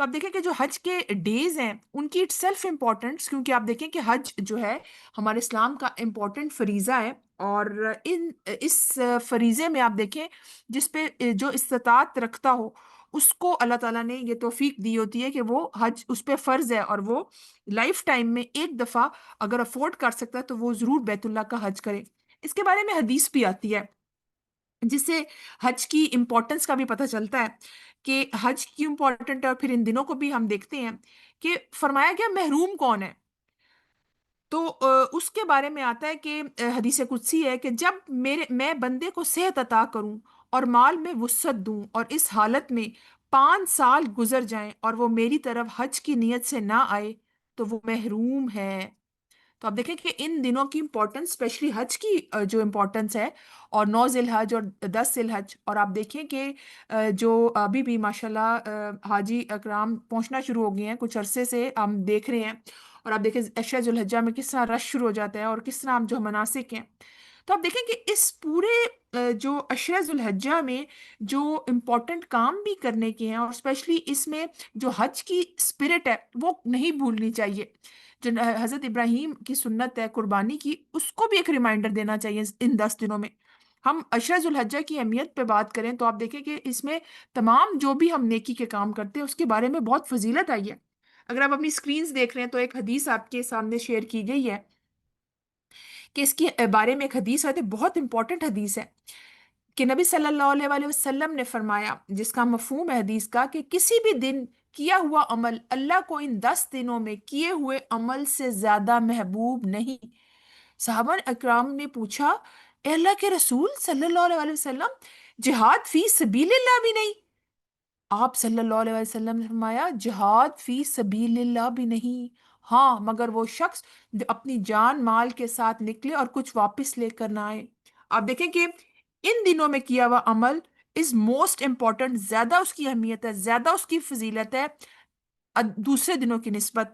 تو آپ دیکھیں کہ جو حج کے ڈیز ہیں ان کی اٹ سیلف امپورٹنس، کیونکہ آپ دیکھیں کہ حج جو ہے ہمارے اسلام کا امپورٹنٹ فریضہ ہے، اور اس فریضے میں آپ دیکھیں جس پہ جو استطاعت رکھتا ہو اس کو اللہ تعالیٰ نے یہ توفیق دی ہوتی ہے کہ وہ حج اس پہ فرض ہے، اور وہ لائف ٹائم میں ایک دفعہ اگر افورڈ کر سکتا ہے تو وہ ضرور بیت اللہ کا حج کرے۔ اس کے بارے میں حدیث بھی آتی ہے جس سے حج کی امپورٹنس کا بھی پتہ چلتا ہے کہ حج کیوں امپورٹنٹ ہے، اور پھر ان دنوں کو بھی ہم دیکھتے ہیں کہ فرمایا گیا محروم کون ہے۔ تو اس کے بارے میں آتا ہے کہ حدیث قدسی ہے کہ جب میں بندے کو صحت عطا کروں اور مال میں وسعت دوں اور اس حالت میں 5 سال گزر جائیں اور وہ میری طرف حج کی نیت سے نہ آئے تو وہ محروم ہے۔ تو آپ دیکھیں کہ ان دنوں کی امپورٹنس، اسپیشلی حج کی جو امپورٹنس ہے، اور 9 ذی الحج اور 10 ذی الحج، اور آپ دیکھیں کہ جو ابھی بھی ماشاءاللہ حاجی اکرام پہنچنا شروع ہو گئے ہیں، کچھ عرصے سے ہم دیکھ رہے ہیں، اور آپ دیکھیں عشرہ ذی الحجہ میں کس طرح رش شروع ہو جاتا ہے اور کس طرح ہم جو مناسک ہیں۔ تو آپ دیکھیں کہ اس پورے جو عشرہ ذی الحجہ میں جو امپورٹنٹ کام بھی کرنے کے ہیں، اور اسپیشلی اس میں جو حج کی اسپرٹ ہے وہ نہیں بھولنی چاہیے۔ جو حضرت ابراہیم کی سنت ہے قربانی کی، اس کو بھی ایک ریمائنڈر دینا چاہیے ان 10 دنوں میں۔ ہم عشرہ ذی الحجہ کی اہمیت پہ بات کریں تو آپ دیکھیں کہ اس میں تمام جو بھی ہم نیکی کے کام کرتے ہیں اس کے بارے میں بہت فضیلت آئی ہے۔ اگر آپ اپنی سکرینز دیکھ رہے ہیں تو ایک حدیث آپ کے سامنے شیئر کی گئی ہے کہ اس کے بارے میں ایک حدیث ہے، بہت امپورٹنٹ حدیث ہے، کہ نبی صلی اللہ علیہ وآلہ وسلم نے فرمایا، جس کا مفہوم ہے حدیث کا، کہ کسی بھی دن کیا ہوا عمل اللہ کو ان 10 دنوں میں کیے ہوئے عمل سے زیادہ محبوب نہیں۔ صحابہ اکرام نے پوچھا، اے اللہ کے رسول صلی اللہ علیہ وآلہ وسلم، جہاد فی سبیل اللہ بھی نہیں؟ آپ صلی اللہ علیہ وسلم نے فرمایا، جہاد فی سبیل اللہ بھی نہیں، ہاں مگر وہ شخص جو اپنی جان مال کے ساتھ نکلے اور کچھ واپس لے کر نہ آئے۔ آپ دیکھیں کہ ان دنوں میں کیا ہوا عمل از موسٹ امپورٹنٹ، زیادہ اس کی اہمیت ہے، زیادہ اس کی فضیلت ہے دوسرے دنوں کی نسبت،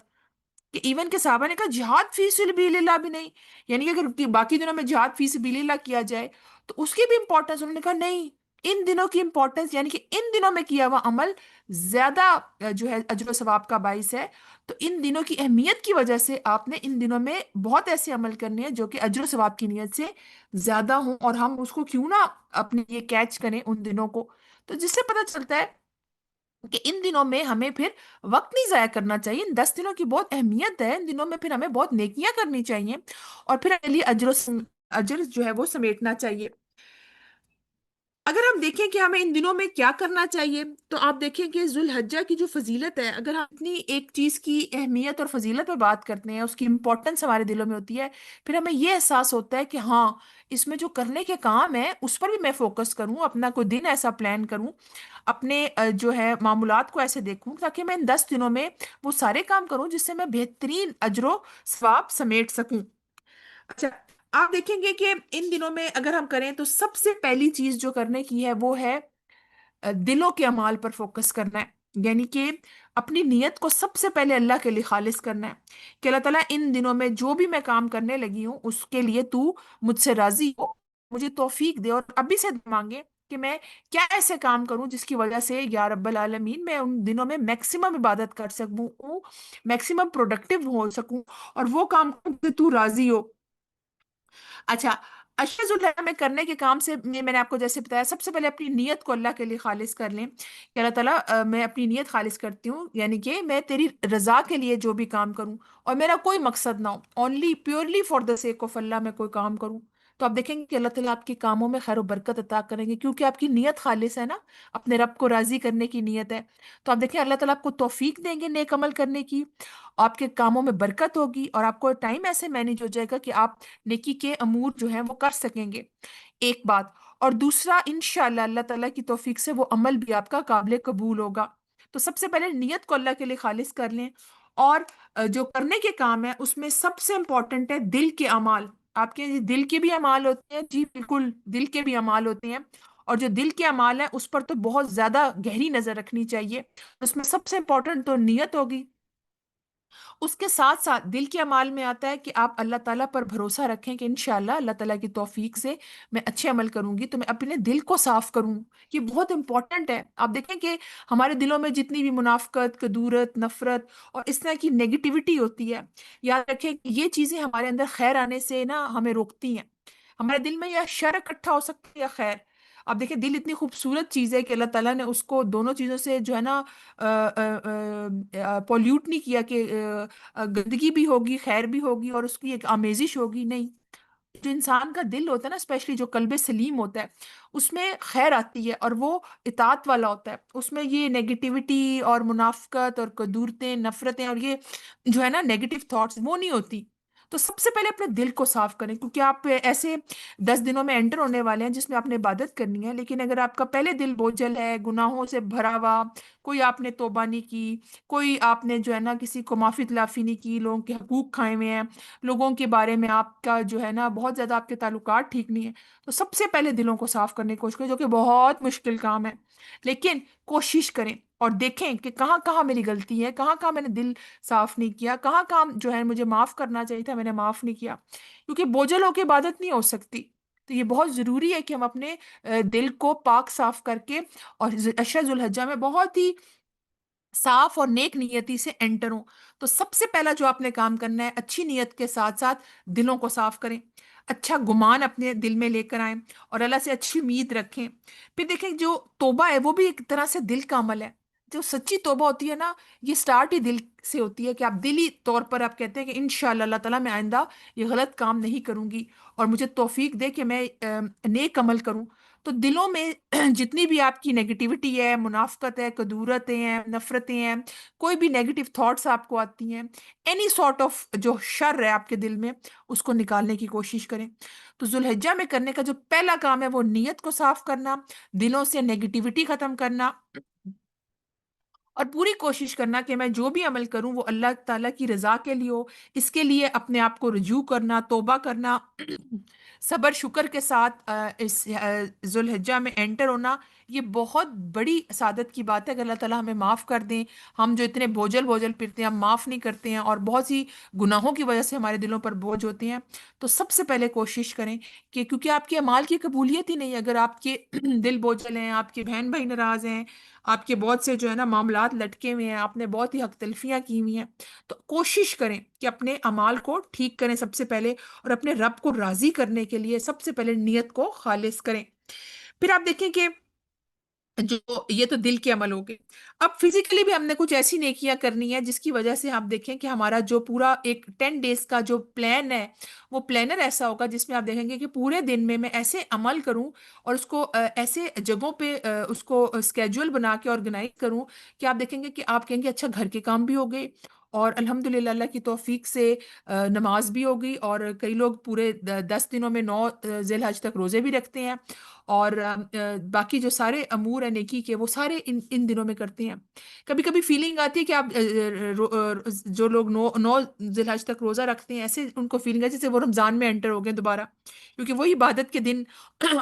کہ ایون کے صحابہ نے کہا جہاد فی سبیل اللہ بھی نہیں، یعنی کہ اگر باقی دنوں میں جہاد فی سبیل اللہ کیا جائے تو اس کی بھی امپورٹنس، انہوں نے کہا نہیں، ان دنوں کی امپورٹنس، یعنی کہ ان دنوں میں کیا ہوا عمل زیادہ جو ہے اجر و ثواب کا باعث ہے۔ تو ان دنوں کی اہمیت کی وجہ سے آپ نے ان دنوں میں بہت ایسے عمل کرنے ہیں جو کہ اجر و ثواب کی نیت سے زیادہ ہوں، اور ہم اس کو کیوں نہ اپنے یہ کیچ کریں ان دنوں کو۔ تو جس سے پتہ چلتا ہے کہ ان دنوں میں ہمیں پھر وقت نہیں ضائع کرنا چاہیے، ان 10 دنوں کی بہت اہمیت ہے، ان دنوں میں پھر ہمیں بہت نیکیاں کرنی چاہیے، اور پھر اگلی اجر جو ہے وہ سمیٹنا چاہیے۔ اگر ہم دیکھیں کہ ہمیں ان دنوں میں کیا کرنا چاہیے، تو آپ دیکھیں کہ ذو الحجہ کی جو فضیلت ہے، اگر ہم اپنی ایک چیز کی اہمیت اور فضیلت پہ بات کرتے ہیں، اس کی امپورٹنس ہمارے دلوں میں ہوتی ہے، پھر ہمیں یہ احساس ہوتا ہے کہ ہاں اس میں جو کرنے کے کام ہے اس پر بھی میں فوکس کروں، اپنا کوئی دن ایسا پلان کروں، اپنے جو ہے معمولات کو ایسے دیکھوں تاکہ میں ان 10 دنوں میں وہ سارے کام کروں جس سے میں بہترین اجر و ثواب سمیٹ سکوں۔ اچھا، آپ دیکھیں گے کہ ان دنوں میں اگر ہم کریں تو سب سے پہلی چیز جو کرنے کی ہے وہ ہے دلوں کے اعمال پر فوکس کرنا ہے، یعنی کہ اپنی نیت کو سب سے پہلے اللہ کے لیے خالص کرنا ہے، کہ اللہ تعالیٰ ان دنوں میں جو بھی میں کام کرنے لگی ہوں اس کے لیے تو مجھ سے راضی ہو، مجھے توفیق دے، اور ابھی سے مانگے کہ میں کیا ایسے کام کروں جس کی وجہ سے یا رب العالمین میں ان دنوں میں میکسیمم عبادت کر سکوں، میکسیمم پروڈکٹیو ہو سکوں، اور وہ کام کروں کہ تو راضی ہو۔ اچھا، اشرز الحرام میں کرنے کے کام سے میں نے آپ کو جیسے بتایا، سب سے پہلے اپنی نیت کو اللہ کے لیے خالص کر لیں کہ اللہ تعالیٰ میں اپنی نیت خالص کرتی ہوں، یعنی کہ میں تیری رضا کے لیے جو بھی کام کروں اور میرا کوئی مقصد نہ ہو، only purely for the sake of اللہ میں کوئی کام کروں، تو آپ دیکھیں گے کہ اللہ تعالیٰ آپ کے کاموں میں خیر و برکت عطا کریں گے، کیونکہ آپ کی نیت خالص ہے نا، اپنے رب کو راضی کرنے کی نیت ہے۔ تو آپ دیکھیں اللہ تعالیٰ آپ کو توفیق دیں گے نیک عمل کرنے کی، آپ کے کاموں میں برکت ہوگی، اور آپ کو ٹائم ایسے مینیج ہو جائے گا کہ آپ نیکی کے امور جو ہیں وہ کر سکیں گے، ایک بات۔ اور دوسرا، انشاءاللہ اللہ تعالیٰ کی توفیق سے وہ عمل بھی آپ کا قابل قبول ہوگا۔ تو سب سے پہلے نیت کو اللہ کے لیے خالص کر لیں، اور جو کرنے کے کام ہے اس میں سب سے امپورٹنٹ ہے دل کے اعمال۔ آپ کے دل کے بھی اعمال ہوتے ہیں، جی بالکل دل کے بھی اعمال ہوتے ہیں، اور جو دل کے اعمال ہیں اس پر تو بہت زیادہ گہری نظر رکھنی چاہیے۔ اس میں سب سے امپورٹنٹ تو نیت ہوگی، اس کے ساتھ ساتھ دل کے اعمال میں آتا ہے کہ آپ اللہ تعالیٰ پر بھروسہ رکھیں کہ انشاءاللہ اللہ تعالیٰ کی توفیق سے میں اچھے عمل کروں گی تو میں اپنے دل کو صاف کروں. یہ بہت امپورٹنٹ ہے. آپ دیکھیں کہ ہمارے دلوں میں جتنی بھی منافقت، کدورت، نفرت اور اس طرح کی نیگیٹیوٹی ہوتی ہے، یاد رکھیں کہ یہ چیزیں ہمارے اندر خیر آنے سے نا ہمیں روکتی ہیں. ہمارے دل میں یا شر اکٹھا ہو سکتی ہے یا خیر. آپ دیکھیں دل اتنی خوبصورت چیز ہے کہ اللہ تعالیٰ نے اس کو دونوں چیزوں سے جو ہے نا پولیوٹ نہیں کیا کہ گندگی بھی ہوگی خیر بھی ہوگی اور اس کی ایک آمیزش ہوگی. نہیں، جو انسان کا دل ہوتا ہے نا، اسپیشلی جو قلب سلیم ہوتا ہے، اس میں خیر آتی ہے اور وہ اطاعت والا ہوتا ہے. اس میں یہ نیگیٹیوٹی اور منافقت اور کدورتیں، نفرتیں اور یہ جو ہے نا نیگیٹو تھاٹس وہ نہیں ہوتی. تو سب سے پہلے اپنے دل کو صاف کریں، کیونکہ آپ ایسے 10 دنوں میں انٹر ہونے والے ہیں جس میں آپ نے عبادت کرنی ہے. لیکن اگر آپ کا پہلے دل بوجھل ہے، گناہوں سے بھرا ہوا، کوئی آپ نے توبہ نہیں کی، کوئی آپ نے جو ہے نا کسی کو معافی تلافی نہیں کی، لوگوں کے حقوق کھائے ہوئے ہیں، لوگوں کے بارے میں آپ کا جو ہے نا بہت زیادہ آپ کے تعلقات ٹھیک نہیں ہے، تو سب سے پہلے دلوں کو صاف کرنے کی کوشش کریں، جو کہ بہت مشکل کام ہے. لیکن کوشش کریں اور دیکھیں کہ کہاں کہاں میری غلطی ہے، کہاں کہاں میں نے دل صاف نہیں کیا، کہاں کہاں جو ہے مجھے معاف کرنا چاہیے تھا میں نے معاف نہیں کیا. کیونکہ بوجھل ہو کے عبادت نہیں ہو سکتی. تو یہ بہت ضروری ہے کہ ہم اپنے دل کو پاک صاف کر کے اور عشرہ ذو الحجہ میں بہت ہی صاف اور نیک نیتی سے انٹر ہوں. تو سب سے پہلا جو آپ نے کام کرنا ہے، اچھی نیت کے ساتھ ساتھ دلوں کو صاف کریں، اچھا گمان اپنے دل میں لے کر آئیں اور اللہ سے اچھی امید رکھیں. پھر دیکھیں جو توبہ ہے وہ بھی ایک طرح سے دل کا عمل ہے. جو سچی توبہ ہوتی ہے نا، یہ سٹارٹ ہی دل سے ہوتی ہے کہ آپ دلی طور پر آپ کہتے ہیں کہ انشاءاللہ اللہ تعالیٰ میں آئندہ یہ غلط کام نہیں کروں گی اور مجھے توفیق دے کہ میں نیک عمل کروں. تو دلوں میں جتنی بھی آپ کی نیگیٹیوٹی ہے، منافقت ہے، کدورتیں ہیں، نفرتیں ہیں، کوئی بھی نیگیٹو تھاٹس آپ کو آتی ہیں، اینی سارٹ آف جو شر ہے آپ کے دل میں، اس کو نکالنے کی کوشش کریں. تو ذوالحجہ میں کرنے کا جو پہلا کام ہے وہ نیت کو صاف کرنا، دلوں سے نیگیٹیوٹی ختم کرنا اور پوری کوشش کرنا کہ میں جو بھی عمل کروں وہ اللہ تعالیٰ کی رضا کے لیے ہو. اس کے لیے اپنے آپ کو رجوع کرنا، توبہ کرنا، صبر شکر کے ساتھ اس ذوالحجہ میں انٹر ہونا. یہ بہت بڑی سعادت کی بات ہے کہ اللہ تعالیٰ ہمیں معاف کر دیں. ہم جو اتنے بوجھل بوجھل پھرتے ہیں ہم معاف نہیں کرتے ہیں اور بہت سی گناہوں کی وجہ سے ہمارے دلوں پر بوجھ ہوتے ہیں. تو سب سے پہلے کوشش کریں کہ کیونکہ آپ کے اعمال کی قبولیت ہی نہیں ہے اگر آپ کے دل بوجھل ہیں، آپ کے بہن بھائی ناراض ہیں، آپ کے بہت سے جو ہے نا معاملات لٹکے ہوئے ہیں، آپ نے بہت ہی حق تلفیاں کی ہوئی ہیں. تو کوشش کریں کہ اپنے اعمال کو ٹھیک کریں سب سے پہلے اور اپنے رب کو راضی کرنے کے لیے سب سے پہلے نیت کو خالص کریں. پھر آپ دیکھیں کہ جو یہ تو دل کے عمل ہو گئے. اب فزیکلی بھی ہم نے کچھ ایسی نیکیاں کرنی ہے جس کی وجہ سے آپ دیکھیں کہ ہمارا جو پورا ایک 10 days کا جو پلان ہے وہ پلانر ایسا ہوگا جس میں آپ دیکھیں گے کہ پورے دن میں ایسے عمل کروں اور اس کو ایسے جگہوں پہ اس کو اسکیجول بنا کے آرگنائز کروں کہ آپ دیکھیں گے کہ آپ کہیں گے اچھا گھر کے کام بھی ہو گئے اور الحمدللہ اللہ کی توفیق سے نماز بھی ہو گئی اور کئی لوگ پورے 10 دنوں میں 9 ذی الحج تک روزے بھی رکھتے ہیں اور باقی جو سارے امور ہیں نیکی کے وہ سارے ان دنوں میں کرتے ہیں. کبھی کبھی فیلنگ آتی ہے کہ آپ جو لوگ 9 ذی الحج تک روزہ رکھتے ہیں ایسے ان کو فیلنگ ہے جیسے وہ رمضان میں انٹر ہو گئے دوبارہ، کیونکہ وہی عبادت کے دن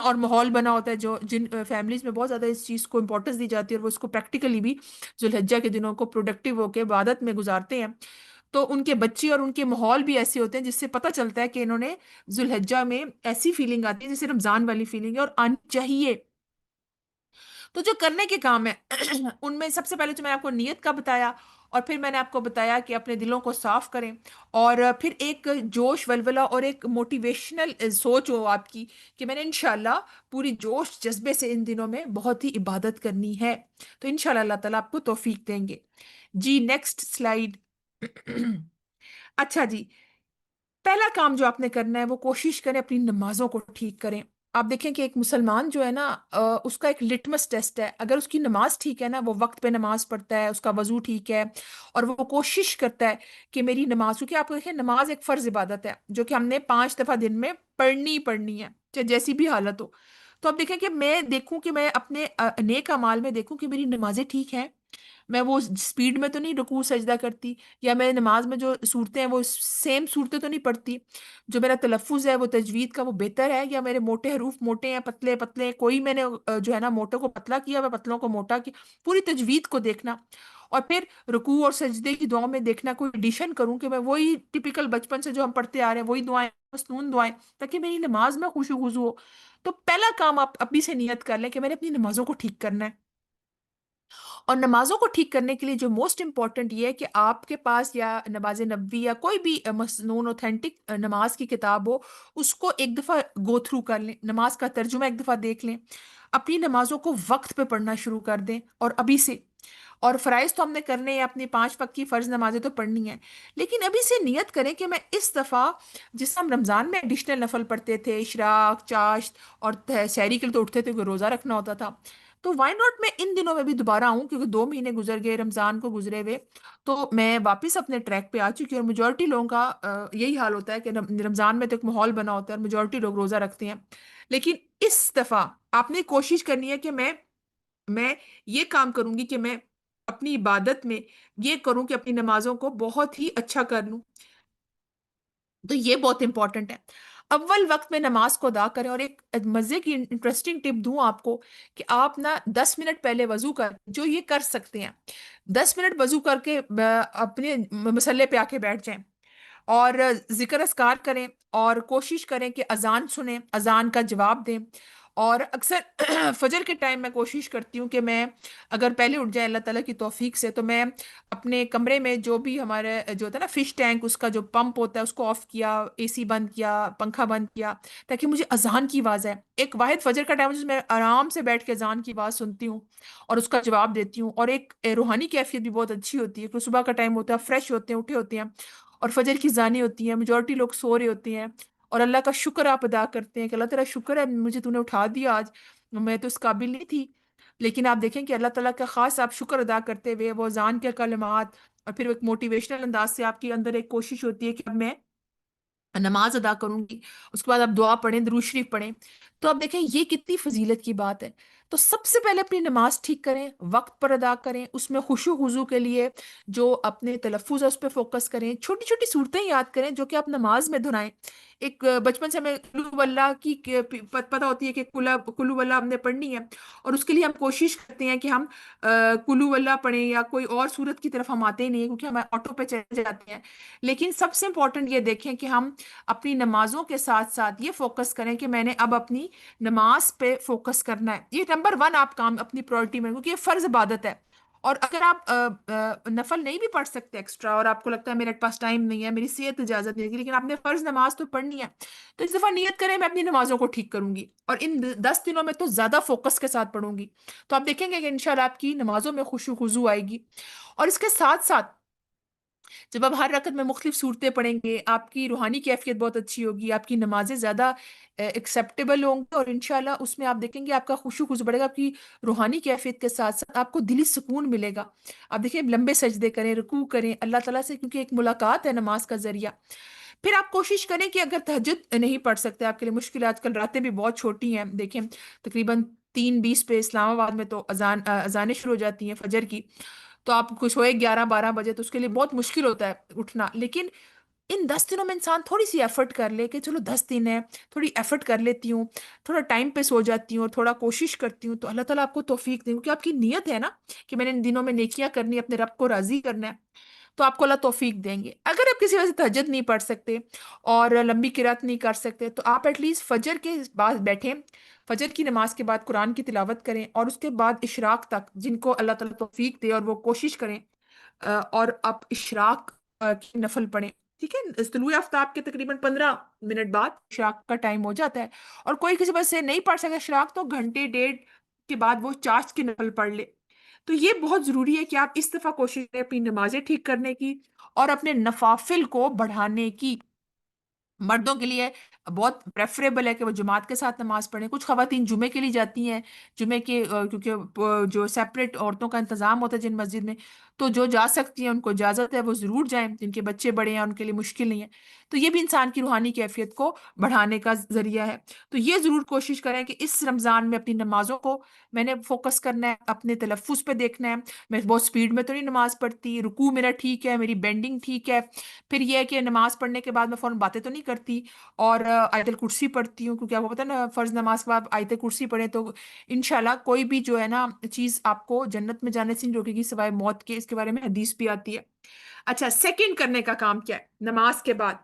اور ماحول بنا ہوتا ہے. جو جن فیملیز میں بہت زیادہ اس چیز کو امپورٹنس دی جاتی ہے اور وہ اس کو پریکٹیکلی بھی ذوالحجہ کے دنوں کو پروڈکٹیو ہو کے عبادت میں گزارتے ہیں، تو ان کے بچے اور ان کے ماحول بھی ایسے ہوتے ہیں جس سے پتہ چلتا ہے کہ انہوں نے ذوالحجہ میں ایسی فیلنگ آتی ہے جیسے رمضان والی فیلنگ ہے اور آنی چاہیے. تو جو کرنے کے کام ہیں ان میں سب سے پہلے تو میں نے آپ کو نیت کا بتایا اور پھر میں نے آپ کو بتایا کہ اپنے دلوں کو صاف کریں اور پھر ایک جوش ولولہ اور ایک موٹیویشنل سوچ ہو آپ کی کہ میں نے انشاءاللہ پوری جوش جذبے سے ان دنوں میں بہت ہی عبادت کرنی ہے. تو انشاءاللہ اللہ تعالیٰ آپ کو توفیق دیں گے. جی نیکسٹ سلائیڈ. اچھا جی، پہلا کام جو آپ نے کرنا ہے وہ کوشش کریں اپنی نمازوں کو ٹھیک کریں. آپ دیکھیں کہ ایک مسلمان جو ہے نا اس کا ایک لٹمس ٹیسٹ ہے، اگر اس کی نماز ٹھیک ہے نا، وہ وقت پہ نماز پڑھتا ہے، اس کا وضو ٹھیک ہے اور وہ کوشش کرتا ہے کہ میری نماز، کیونکہ آپ دیکھیں نماز ایک فرض عبادت ہے جو کہ ہم نے 5 دفعہ دن میں پڑھنی ہی پڑھنی ہے چاہے جیسی بھی حالت ہو. تو آپ دیکھیں کہ میں دیکھوں کہ میں اپنے نیک اعمال میں دیکھوں کہ میری نمازیں ٹھیک ہیں، میں وہ سپیڈ میں تو نہیں رکوع سجدہ کرتی، یا میں نماز میں جو صورتیں ہیں وہ سیم صورتیں تو نہیں پڑھتی، جو میرا تلفظ ہے وہ تجوید کا وہ بہتر ہے، یا میرے موٹے حروف موٹے ہیں پتلے پتلے، کوئی میں نے جو ہے نا موٹوں کو پتلا کیا، میں پتلوں کو موٹا کیا. پوری تجوید کو دیکھنا اور پھر رکوع اور سجدے کی دعاؤں میں دیکھنا کوئی ایڈیشن کروں کہ میں وہی ٹپیکل بچپن سے جو ہم پڑھتے آ رہے ہیں وہی دعائیں، مسنون دعائیں، تاکہ میری نماز میں خوشو خضو ہو۔ تو پہلا کام آپ ابھی سے نیت کر لیں کہ میں نے اپنی نمازوں کو ٹھیک کرنا ہے۔ اور نمازوں کو ٹھیک کرنے کے لیے جو موسٹ امپورٹنٹ یہ ہے کہ آپ کے پاس یا نماز نبوی یا کوئی بھی مسنون اوتھینٹک نماز کی کتاب ہو، اس کو ایک دفعہ گو تھرو کر لیں، نماز کا ترجمہ ایک دفعہ دیکھ لیں، اپنی نمازوں کو وقت پہ پڑھنا شروع کر دیں اور ابھی سے۔ اور فرائض تو ہم نے کرنے ہیں، اپنی 5 وقت کی فرض نمازیں تو پڑھنی ہیں، لیکن ابھی سے نیت کریں کہ میں اس دفعہ، جس ہم رمضان میں ایڈیشنل نفل پڑھتے تھے، اشراق، چاشت اور سحری کے لیے تو اٹھتے تھے کہ روزہ رکھنا ہوتا تھا، تو وائی ناٹ میں ان دنوں میں بھی دوبارہ آؤں، کیونکہ 2 مہینے گزر گئے رمضان کو گزرے ہوئے، تو میں واپس اپنے ٹریک پہ آ چکی ہوں۔ اور میجورٹی لوگوں کا یہی حال ہوتا ہے کہ رمضان میں تو ایک ماحول بنا ہوتا ہے اور میجورٹی لوگ روزہ رکھتے ہیں، لیکن اس دفعہ آپ نے کوشش کرنی ہے کہ میں یہ کام کروں گی کہ میں اپنی عبادت میں یہ کروں کہ اپنی نمازوں کو بہت ہی اچھا کر لوں۔ تو یہ بہت امپورٹنٹ ہے، اول وقت میں نماز کو ادا کریں۔ اور ایک مزے کی انٹرسٹنگ ٹپ دوں آپ کو کہ آپ نا 10 منٹ پہلے وضو کر، جو یہ کر سکتے ہیں، 10 منٹ وضو کر کے اپنے مسلح پہ آ کے بیٹھ جائیں اور ذکر اذکار کریں، اور کوشش کریں کہ اذان سنیں، اذان کا جواب دیں۔ اور اکثر فجر کے ٹائم میں کوشش کرتی ہوں کہ میں اگر پہلے اٹھ جائے اللہ تعالیٰ کی توفیق سے، تو میں اپنے کمرے میں جو بھی ہمارے جو ہوتا ہے نا فش ٹینک، اس کا جو پمپ ہوتا ہے اس کو آف کیا، اے سی بند کیا، پنکھا بند کیا، تاکہ مجھے اذان کی آواز ہے، ایک واحد فجر کا ٹائم جس میں آرام سے بیٹھ کے اذان کی آواز سنتی ہوں اور اس کا جواب دیتی ہوں۔ اور ایک روحانی کیفیت بھی بہت اچھی ہوتی ہے کہ صبح کا ٹائم ہوتا ہے، فریش ہوتے ہیں، اٹھے ہوتے ہیں، اور فجر کی اذانیں ہوتی ہیں، میجورٹی لوگ سو رہے ہوتے ہیں، اور اللہ کا شکر آپ ادا کرتے ہیں کہ اللہ تعالیٰ شکر ہے مجھے تو نے اٹھا دیا آج، میں تو اس قابل نہیں تھی۔ لیکن آپ دیکھیں کہ اللہ تعالیٰ کا خاص آپ شکر ادا کرتے ہوئے وہ اذان کے کلمات، اور پھر وہ ایک موٹیویشنل انداز سے آپ کے اندر ایک کوشش ہوتی ہے کہ اب میں نماز ادا کروں گی، اس کے بعد آپ دعا پڑھیں، درود شریف پڑھیں، تو آپ دیکھیں یہ کتنی فضیلت کی بات ہے۔ تو سب سے پہلے اپنی نماز ٹھیک کریں، وقت پر ادا کریں، اس میں خشوع خضوع کے لیے جو اپنے تلفظ ہے اس پہ فوکس کریں، چھوٹی چھوٹی صورتیں یاد کریں جو کہ آپ نماز میں دہرائیں۔ ایک بچپن سے ہمیں کلو واللہ کی پتہ ہوتی ہے کہ کلو واللہ ہم نے پڑھنی ہے، اور اس کے لیے ہم کوشش کرتے ہیں کہ ہم کلو واللہ پڑھیں، یا کوئی اور صورت کی طرف ہم آتے ہی نہیں ہیں کیونکہ ہم آٹو پہ چلے جاتے ہیں۔ لیکن سب سے امپورٹنٹ یہ دیکھیں کہ ہم اپنی نمازوں کے ساتھ ساتھ یہ فوکس کریں کہ میں نے اب اپنی نماز پہ فوکس کرنا ہے، یہ نمبر 1 آپ کام اپنی پرائورٹی میں، کیونکہ یہ فرض عبادت ہے۔ اور اگر آپ نفل نہیں بھی پڑھ سکتے ایکسٹرا، اور آپ کو لگتا ہے میرے پاس ٹائم نہیں ہے، میری صحت اجازت نہیں ہے، لیکن آپ نے فرض نماز تو پڑھنی ہے، تو اس دفعہ نیت کریں میں اپنی نمازوں کو ٹھیک کروں گی، اور ان 10 دنوں میں تو زیادہ فوکس کے ساتھ پڑھوں گی، تو آپ دیکھیں گے کہ انشاءاللہ آپ کی نمازوں میں خشوع خضوع آئے گی۔ اور اس کے ساتھ ساتھ جب آپ ہر رکعت میں مختلف صورتیں پڑھیں گے، آپ کی روحانی کیفیت بہت اچھی ہوگی، آپ کی نمازیں زیادہ ایکسیپٹیبل ہوں گی، اور انشاءاللہ اس میں آپ دیکھیں گے آپ کا خشوع خضوع بڑھے گا، آپ کی روحانی کیفیت کے ساتھ ساتھ آپ کو دلی سکون ملے گا۔ آپ دیکھیں لمبے سجدے کریں، رکوع کریں اللہ تعالیٰ سے، کیونکہ ایک ملاقات ہے نماز کا ذریعہ۔ پھر آپ کوشش کریں کہ اگر تہجد نہیں پڑھ سکتے، آپ کے لیے مشکل ہے، آج کل راتیں بھی بہت چھوٹی ہیں، دیکھیں تقریباً 3:20 پہ اسلام آباد میں تو اذانیں شروع ہو جاتی ہیں فجر کی، تو آپ کچھ ہوئے 11-12 بجے، تو اس کے لیے بہت مشکل ہوتا ہے اٹھنا، لیکن ان 10 دنوں میں انسان تھوڑی سی ایفرٹ کر لے کہ چلو 10 دن ہے، تھوڑی ایفرٹ کر لیتی ہوں، تھوڑا ٹائم پہ سو جاتی ہوں اور تھوڑا کوشش کرتی ہوں، تو اللہ تعالیٰ آپ کو توفیق دیں، کیونکہ آپ کی نیت ہے نا کہ میں نے ان دنوں میں نیکیاں کرنی ہے، اپنے رب کو راضی کرنا ہے، تو آپ کو اللہ توفیق دیں گے۔ اگر آپ کسی وجہ سے تہجد نہیں پڑھ سکتے اور لمبی قرات نہیں کر سکتے، تو آپ ایٹ لیسٹ فجر کے بعد بیٹھیں، فجر کی نماز کے بعد قرآن کی تلاوت کریں، اور اس کے بعد اشراق تک جن کو اللہ تعالیٰ توفیق دے اور وہ کوشش کریں، اور آپ اشراق کی نفل پڑھیں، ٹھیک ہے، طلوع آفتاب کے تقریباً 15 منٹ بعد اشراق کا ٹائم ہو جاتا ہے، اور کوئی کسی وجہ سے نہیں پڑھ سکتا اشراق، تو گھنٹے ڈیڑھ کے بعد وہ چاشت کی نفل پڑھ لے۔ تو یہ بہت ضروری ہے کہ آپ اس دفعہ کوشش کریں اپنی نمازیں ٹھیک کرنے کی اور اپنے نوافل کو بڑھانے کی۔ مردوں کے لیے بہت پریفریبل ہے کہ وہ جماعت کے ساتھ نماز پڑھیں، کچھ خواتین جمعے کے لیے جاتی ہیں، جمعے کے کیونکہ جو سیپریٹ عورتوں کا انتظام ہوتا ہے جن مسجد میں، تو جو جا سکتی ہیں ان کو اجازت ہے وہ ضرور جائیں، جن کے بچے بڑے ہیں ان کے لیے مشکل نہیں ہے، تو یہ بھی انسان کی روحانی کیفیت کو بڑھانے کا ذریعہ ہے۔ تو یہ ضرور کوشش کریں کہ اس رمضان میں اپنی نمازوں کو میں نے فوکس کرنا ہے، اپنے تلفظ پہ دیکھنا ہے، میں بہت سپیڈ میں تو نہیں نماز پڑھتی، رکوع میرا ٹھیک ہے، میری بینڈنگ ٹھیک ہے، پھر یہ ہے کہ نماز پڑھنے کے بعد میں فوراً باتیں تو نہیں کرتی، اور آیت الکرسی پڑھتی ہوں، کیونکہ آپ کو پتہ ہے نا فرض نماز کے بعد آیت کرسی پڑھیں تو انشاءاللہ کوئی بھی جو ہے نا چیز آپ کو جنت میں جانے سے نہیں روکے گی سوائے موت کے اس کے بارے میں حدیث بھی آتی ہے۔ اچھا، سیکنڈ کرنے کا کام کیا ہے نماز کے بعد؟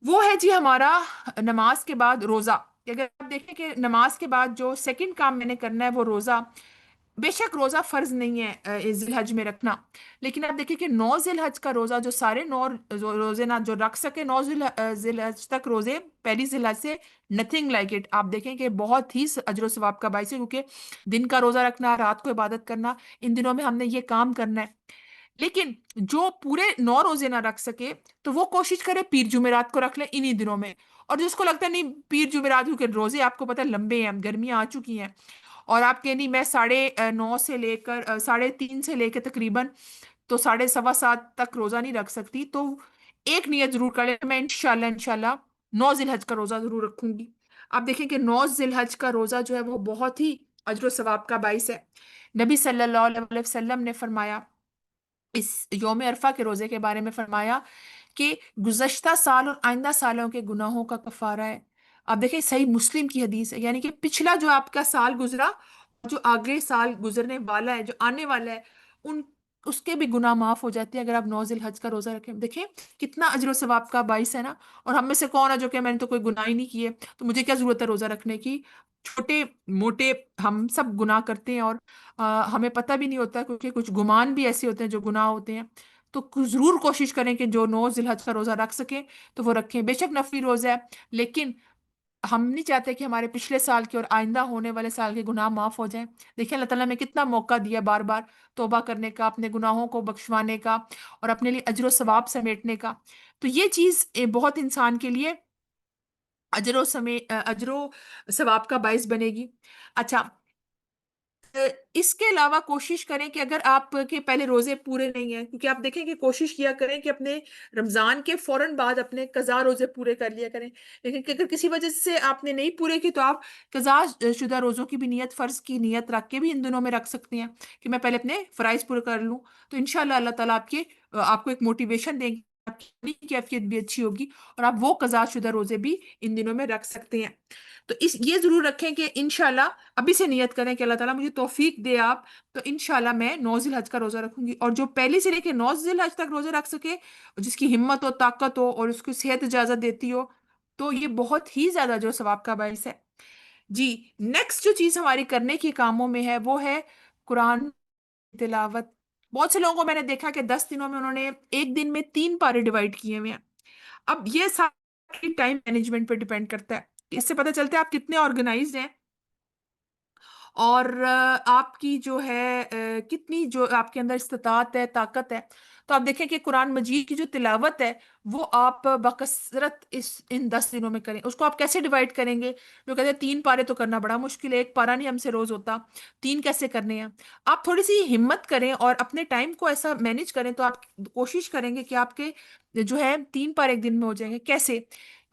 وہ ہے جی ہمارا نماز کے بعد روزہ۔ اگر آپ دیکھیں کہ نماز کے بعد جو سیکنڈ کام میں نے کرنا ہے وہ روزہ۔ بے شک روزہ فرض نہیں ہے ذی الحج میں رکھنا، لیکن آپ دیکھیں کہ 9 ذی الحج کا روزہ جو سارے 9 روزے نہ جو رکھ سکے 9 ذی الحج تک روزے پہلی ذی الحج سے، نتھنگ لائک اٹ، آپ دیکھیں کہ بہت ہی اجر و ثواب کا باعث ہے، کیونکہ دن کا روزہ رکھنا، رات کو عبادت کرنا، ان دنوں میں ہم نے یہ کام کرنا ہے۔ لیکن جو پورے 9 روزے نہ رکھ سکے تو وہ کوشش کرے پیر جمعرات کو رکھ لے انہی دنوں میں۔ اور جس کو لگتا ہے نہیں پیر جمعرات، کیونکہ روزے آپ کو پتہ ہے لمبے ہیں، گرمیاں آ چکی ہیں، اور آپ کے نہیں میں 9:30 سے لے کر 3:30 سے لے کے تقریباً تو 7:15 تک روزہ نہیں رکھ سکتی، تو ایک نیت ضرور کر لیں، میں انشاءاللہ 9 ذی الحج کا روزہ ضرور رکھوں گی۔ آپ دیکھیں کہ 9 ذی الحج کا روزہ جو ہے وہ بہت ہی اجر و ثواب کا باعث ہے۔ نبی صلی اللہ علیہ وسلم نے فرمایا، اس یوم عرفہ کے روزے کے بارے میں فرمایا کہ گزشتہ سال اور آئندہ سالوں کے گناہوں کا کفارہ ہے۔ آپ دیکھیں صحیح مسلم کی حدیث ہے، یعنی کہ پچھلا جو آپ کا سال گزرا، جو آگے سال گزرنے والا ہے، جو آنے والا ہے، ان اس کے بھی گناہ معاف ہو جاتے ہیں اگر آپ 9 ذی الحج کا روزہ رکھیں۔ دیکھیں کتنا اجر و ثواب کا باعث ہے نا۔ اور ہم میں سے کون ہے جو کہ میں نے تو کوئی گناہ ہی نہیں کیے، تو مجھے کیا ضرورت ہے روزہ رکھنے کی؟ چھوٹے موٹے ہم سب گناہ کرتے ہیں، اور ہمیں پتہ بھی نہیں ہوتا، کیونکہ کچھ گمان بھی ایسے ہوتے ہیں جو گناہ ہوتے ہیں۔ تو ضرور کوشش کریں کہ جو 9 ذی الحج کا روزہ رکھ سکیں تو وہ رکھیں، بے شک نفلی روزہ ہے، لیکن ہم نہیں چاہتے کہ ہمارے پچھلے سال کے اور آئندہ ہونے والے سال کے گناہ معاف ہو جائیں۔ دیکھیں اللہ تعالیٰ نے کتنا موقع دیا بار بار توبہ کرنے کا، اپنے گناہوں کو بخشوانے کا، اور اپنے لیے اجر و ثواب سمیٹنے کا۔ تو یہ چیز بہت انسان کے لیے اجر و ثواب کا باعث بنے گی۔ اچھا، اس کے علاوہ کوشش کریں کہ اگر آپ کے پہلے روزے پورے نہیں ہیں، کیونکہ آپ دیکھیں کہ کوشش کیا کریں کہ اپنے رمضان کے فوراً بعد اپنے قضا روزے پورے کر لیا کریں، لیکن کہ اگر کسی وجہ سے آپ نے نہیں پورے کی تو آپ قضا شدہ روزوں کی بھی نیت، فرض کی نیت رکھ کے بھی ان دنوں میں رکھ سکتے ہیں کہ میں پہلے اپنے فرائض پورے کر لوں، تو انشاءاللہ اللہ تعالیٰ آپ کو ایک موٹیویشن دیں گے، آپ کی کیفیت بھی اچھی ہوگی، اور آپ وہ قضا شدہ روزے بھی ان دنوں میں رکھ سکتے ہیں۔ تو یہ ضرور رکھیں کہ انشاءاللہ ابھی سے نیت کریں کہ اللہ تعالیٰ مجھے توفیق دے آپ، تو انشاءاللہ میں 9 ذی الحج کا روزہ رکھوں گی، اور جو پہلے سے لے کے 9 ذی الحج تک روزے رکھ سکے، جس کی ہمت ہو، طاقت ہو، اور اس کی صحت اجازت دیتی ہو، تو یہ بہت ہی زیادہ جو ثواب کا باعث ہے۔ جی، نیکسٹ جو چیز ہماری کرنے کی کاموں میں ہے وہ ہے قرآن تلاوت۔ بہت سے لوگوں کو میں نے دیکھا کہ 10 دنوں میں انہوں نے ایک دن میں 3 پارے ڈیوائڈ کیے ہوئے ہیں۔ اب یہ سارا ٹائم مینجمنٹ پہ ڈیپینڈ کرتا ہے، اس سے پتہ چلتا ہے آپ کتنے آرگنائزڈ ہیں، اور آپ کی جو ہے کتنی جو آپ کے اندر استطاعت ہے، طاقت ہے۔ تو آپ دیکھیں کہ قرآن مجید کی جو تلاوت ہے وہ آپ بکثرت ان 10 دنوں میں کریں۔ اس کو آپ کیسے ڈیوائڈ کریں گے؟ جو کہتے ہیں 3 پارے تو کرنا بڑا مشکل ہے، 1 پارا نہیں ہم سے روز ہوتا، 3 کیسے کرنے ہیں؟ آپ تھوڑی سی ہمت کریں اور اپنے ٹائم کو ایسا مینج کریں، تو آپ کوشش کریں گے کہ آپ کے جو ہے 3 پارے ایک دن میں ہو جائیں گے۔ کیسے؟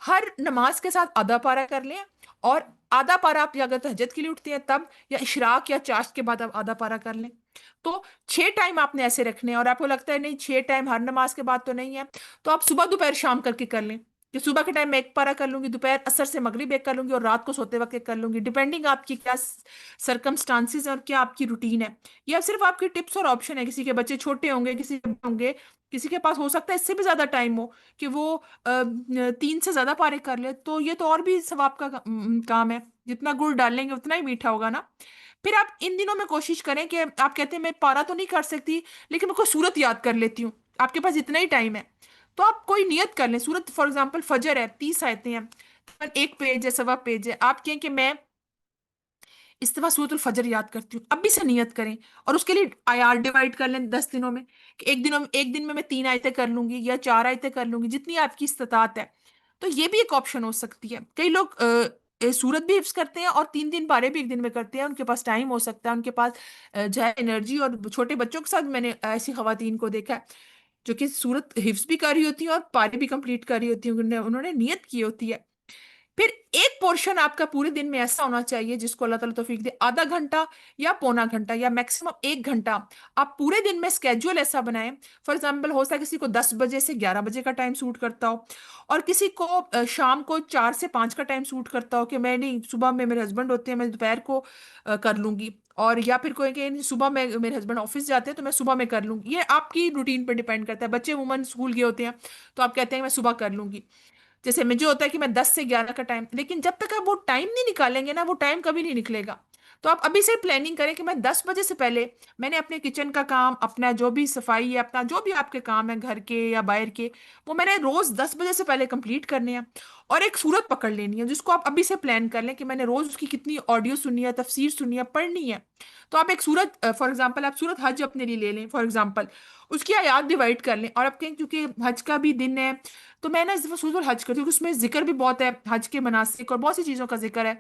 ہر نماز کے ساتھ آدھا پارا کر لیں، اور آدھا پارا آپ یا اگر تہجد کے لیے اٹھتے ہیں تب، یا اشراق یا چاشت کے بعد آپ آدھا پارا کر لیں۔ تو 6 ٹائم آپ نے ایسے رکھنے ہیں، اور آپ کو لگتا ہے نہیں 6 ٹائم ہر نماز کے بعد تو نہیں ہے، تو آپ صبح دوپہر شام کر کے کر لیں، کہ صبح کے ٹائم میں 1 پارا کر لوں گی، دوپہر عصر سے مغرب ایک کر لوں گی، اور رات کو سوتے وقت ایک کر لوں گی، ڈیپینڈنگ آپ کی کیا سرکمسٹانسز ہیں اور کیا آپ کی روٹین ہے۔ یہ اب صرف آپ کی ٹپس اور آپشن ہے، کسی کے بچے چھوٹے ہوں گے، کسی کے بڑے ہوں گے، کسی کے پاس ہو سکتا ہے اس سے بھی زیادہ ٹائم ہو کہ وہ 3 سے زیادہ پارے کر لے، تو یہ تو اور بھی ثواب کا کام ہے، جتنا گڑ ڈالیں گے اتنا ہی میٹھا ہوگا نا۔ پھر آپ ان دنوں میں کوشش کریں کہ آپ کہتے ہیں میں پارا تو نہیں کر سکتی لیکن میں کوئی سورت یاد کر لیتی ہوں، آپ کے پاس اتنا ہی ٹائم ہے تو آپ کوئی نیت کر لیں۔ سورت فار ایگزامپل فجر ہے، 30 آیتیں ہیں، 1 پیج ہے، سوا پیج ہے، آپ کہیں کہ میں اس دفعہ سورت الفجر یاد کرتی ہوں، اب بھی سے نیت کریں، اور اس کے لیے آیات ڈیوائڈ کر لیں 10 دنوں میں، کہ ایک دن میں 3 آیتیں کر لوں گی یا 4 آیتیں کر لوں گی، جتنی آپ کی استطاعت ہے۔ تو یہ بھی ایک آپشن ہو سکتی ہے۔ کئی لوگ سورت بھی حفظ کرتے ہیں اور 3 پارے بھی ایک دن میں کرتے ہیں، ان کے پاس ٹائم ہو سکتا ہے، ان کے پاس جو ہے انرجی، اور چھوٹے بچوں کے ساتھ میں نے ایسی خواتین کو دیکھا ہے جو کہ سورت حفظ بھی کر رہی ہوتی ہیں اور پارے بھی کمپلیٹ کر رہی ہوتی ہیں، انہوں نے نیت کی ہوتی ہے۔ پھر ایک پورشن آپ کا پورے دن میں ایسا ہونا چاہیے جس کو اللہ تعالیٰ توفیق دے، آدھا گھنٹہ یا پونا گھنٹہ یا میکسیمم 1 گھنٹہ آپ پورے دن میں اسکیجول ایسا بنائیں۔ فار ایگزامپل ہو سکتا ہے کسی کو 10 بجے سے 11 بجے کا ٹائم سوٹ کرتا ہو، اور کسی کو شام کو 4 سے 5 کا ٹائم سوٹ کرتا ہو، کہ میں نہیں صبح میں میرے ہسبینڈ ہوتے ہیں میں دوپہر کو کر لوں گی، اور یا پھر کوئی کہ صبح میں میرے ہسبینڈ آفس جاتے ہیں تو میں صبح میں کر لوں گی. یہ آپ کی روٹین پر ڈیپینڈ کرتا ہے. بچے عموماً اسکول گئے ہوتے ہیں تو آپ کہتے ہیں میں صبح کر لوں گی. جیسے مجھے ہوتا ہے کہ میں 10 سے 11 کا ٹائم، لیکن جب تک آپ وہ ٹائم نہیں نکالیں گے نا وہ ٹائم کبھی نہیں نکلے گا. تو آپ ابھی سے پلاننگ کریں کہ میں 10 بجے سے پہلے میں نے اپنے کچن کا کام، اپنا جو بھی صفائی ہے، اپنا جو بھی آپ کے کام ہے گھر کے یا باہر کے، وہ میں نے روز 10 بجے سے پہلے کمپلیٹ کرنے ہیں. اور ایک صورت پکڑ لینی ہے جس کو آپ ابھی سے پلان کر لیں کہ میں نے روز اس کی کتنی آڈیو سننی ہے، تفسیر سننی ہے، پڑھنی ہے. تو آپ ایک سورت فار ایگزامپل آپ سورت حج اپنے لیے لے لیں فار ایگزامپل، اس کی آیات ڈیوائڈ کر لیں. اور آپ کہیں کیونکہ حج کا بھی دن ہے تو میں نا اس دفعہ سورۃ الحج کرتی ہوں کیونکہ اس میں ذکر بھی بہت ہے، حج کے مناسک اور بہت سی چیزوں کا ذکر ہے.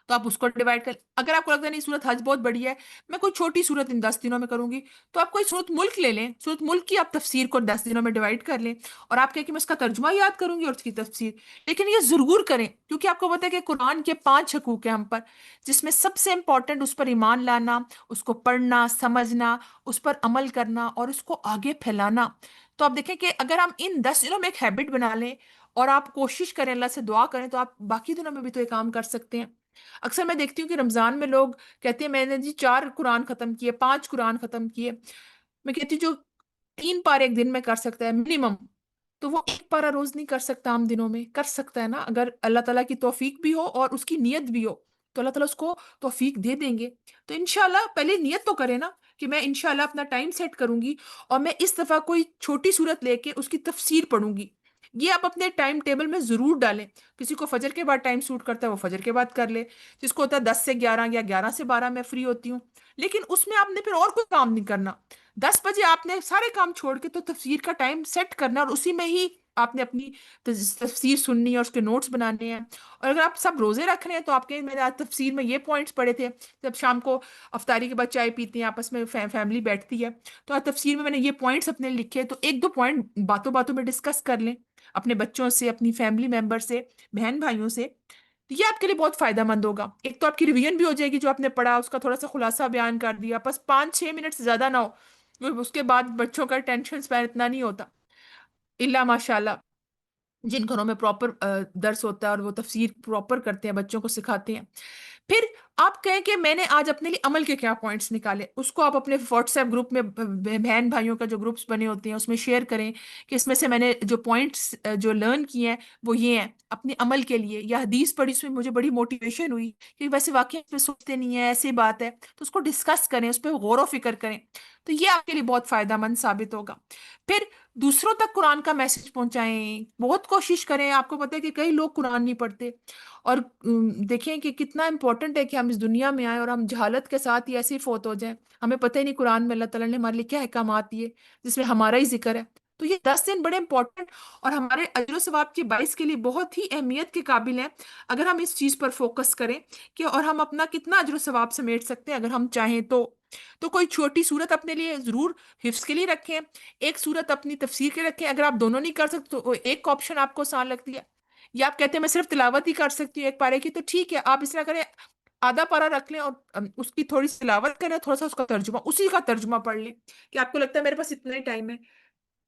تو آپ اس کو ڈیوائڈ کر، اگر آپ کو لگتا ہے نہیں صورت حج بہت بڑی ہے، میں کوئی چھوٹی صورت ان 10 دنوں میں کروں گی، تو آپ کوئی صورت ملک لے لیں. صورت ملک کی آپ تفسیر کو 10 دنوں میں ڈیوائڈ کر لیں. اور آپ کہیں کہ میں اس کا ترجمہ یاد کروں گی اور اس کی تفسیر. لیکن یہ ضرور کریں کیونکہ آپ کو پتا ہے کہ قرآن کے 5 حقوق ہیں ہم پر، جس میں سب سے امپورٹنٹ اس پر ایمان لانا، اس کو پڑھنا، سمجھنا، اس پر عمل کرنا اور اس کو آگے پھیلانا. تو آپ دیکھیں کہ اگر ہم ان 10 دنوں میں ایک ہیبٹ بنا لیں اور آپ کوشش کریں، اللہ سے دعا کریں، تو آپ باقی دنوں میں بھی تو یہ کام کر سکتے ہیں. اکثر میں دیکھتی ہوں کہ رمضان میں لوگ کہتے ہیں میں نے جی 4 قرآن ختم کیے، 5 قرآن ختم کیے. میں کہتی ہوں جو 3 پارے ایک دن میں کر سکتا ہے منیمم، تو وہ 1 پارہ روز نہیں کر سکتا، عام دنوں میں کر سکتا ہے نا. اگر اللہ تعالیٰ کی توفیق بھی ہو اور اس کی نیت بھی ہو تو اللہ تعالیٰ اس کو توفیق دے دیں گے. تو انشاءاللہ پہلے نیت تو کرے نا کہ میں انشاءاللہ اپنا ٹائم سیٹ کروں گی اور میں اس دفعہ کوئی چھوٹی صورت لے کے اس کی تفسیر پڑھوں گی. یہ آپ اپنے ٹائم ٹیبل میں ضرور ڈالیں. کسی کو فجر کے بعد ٹائم سوٹ کرتا ہے وہ فجر کے بعد کر لے، جس کو ہوتا ہے 10 سے 11 یا 11 سے 12 میں فری ہوتی ہوں. لیکن اس میں آپ نے پھر اور کوئی کام نہیں کرنا. 10 بجے آپ نے سارے کام چھوڑ کے تو تفسیر کا ٹائم سیٹ کرنا اور اسی میں ہی آپ نے اپنی تفسیر سننی ہے اور اس کے نوٹس بنانے ہیں. اور اگر آپ سب روزے رکھ رہے ہیں تو آپ کے میں نے آج تفسیر میں یہ پوائنٹس پڑھے تھے. جب شام کو افطاری کے بعد چائے پیتے ہیں آپس میں فیملی بیٹھتی ہے تو آج تفسیر میں نے یہ پوائنٹس اپنے لکھے، تو 1 2 پوائنٹ باتوں باتوں میں ڈسکس کر لیں اپنے بچوں سے، اپنی فیملی ممبر سے، بہن بھائیوں سے. تو یہ آپ کے لیے بہت فائدہ مند ہوگا. ایک تو آپ کی ریویژن بھی ہو جائے گی، جو آپ نے پڑھا اس کا تھوڑا سا خلاصہ بیان کر دیا، بس 5 6 منٹ سے زیادہ نہ ہو. اس کے بعد بچوں کا ٹینشن اسپین اتنا نہیں ہوتا الا ماشاء اللہ جن گھروں میں پراپر درس ہوتا ہے اور وہ تفسیر پراپر کرتے ہیں، بچوں کو سکھاتے ہیں. پھر آپ کہیں کہ میں نے آج اپنے لیے عمل کے کیا پوائنٹس نکالے، اس کو آپ اپنے واٹس ایپ گروپ میں بہن بھائیوں کا جو گروپس بنے ہوتے ہیں اس میں شیئر کریں کہ اس میں سے میں نے جو پوائنٹس جو لرن کیے ہیں وہ یہ ہیں اپنے عمل کے لیے. یا حدیث پڑھی اس میں مجھے بڑی موٹیویشن ہوئی کہ ویسے واقعی اس پہ سوچتے نہیں ہیں، ایسی بات ہے، تو اس کو ڈسکس کریں، اس پہ غور و فکر کریں. تو یہ آپ کے لیے بہت فائدہ مند ثابت ہوگا. پھر دوسروں تک قرآن کا میسج پہنچائیں. بہت کوشش کریں. آپ کو پتہ ہے کہ کئی لوگ قرآن نہیں پڑھتے اور دیکھیں کہ کتنا امپورٹنٹ ہے کہ ہم اس دنیا میں آئیں اور ہم جہالت کے ساتھ ہی ایسے ہی فوت ہو جائیں. ہمیں پتہ ہی نہیں قرآن میں اللہ تعالیٰ نے ہمارے لیے کیا احکامات دیے جس میں ہمارا ہی ذکر ہے. تو یہ 10 دن بڑے امپورٹنٹ اور ہمارے اجر و ثواب کے باعث کے لیے بہت ہی اہمیت کے قابل ہیں اگر ہم اس چیز پر فوکس کریں کہ اور ہم اپنا کتنا اجر و ثواب سمیٹ سکتے ہیں اگر ہم چاہیں تو. تو کوئی چھوٹی صورت اپنے لیے ضرور حفظ کے لیے رکھیں، ایک صورت اپنی تفسیر کے رکھیں. اگر آپ دونوں نہیں کر سکتے تو ایک آپشن آپ کو آسان لگتی ہے، یا آپ کہتے ہیں میں صرف تلاوت ہی کر سکتی ہوں 1 پارے کی، تو ٹھیک ہے آپ اس طرح کریں، آدھا پارا رکھ لیں اور اس کی تھوڑی سی تلاوت کریں، تھوڑا سا اس کا ترجمہ، اسی کا ترجمہ پڑھ لیں کہ آپ کو لگتا ہے میرے پاس اتنا ہی ٹائم ہے.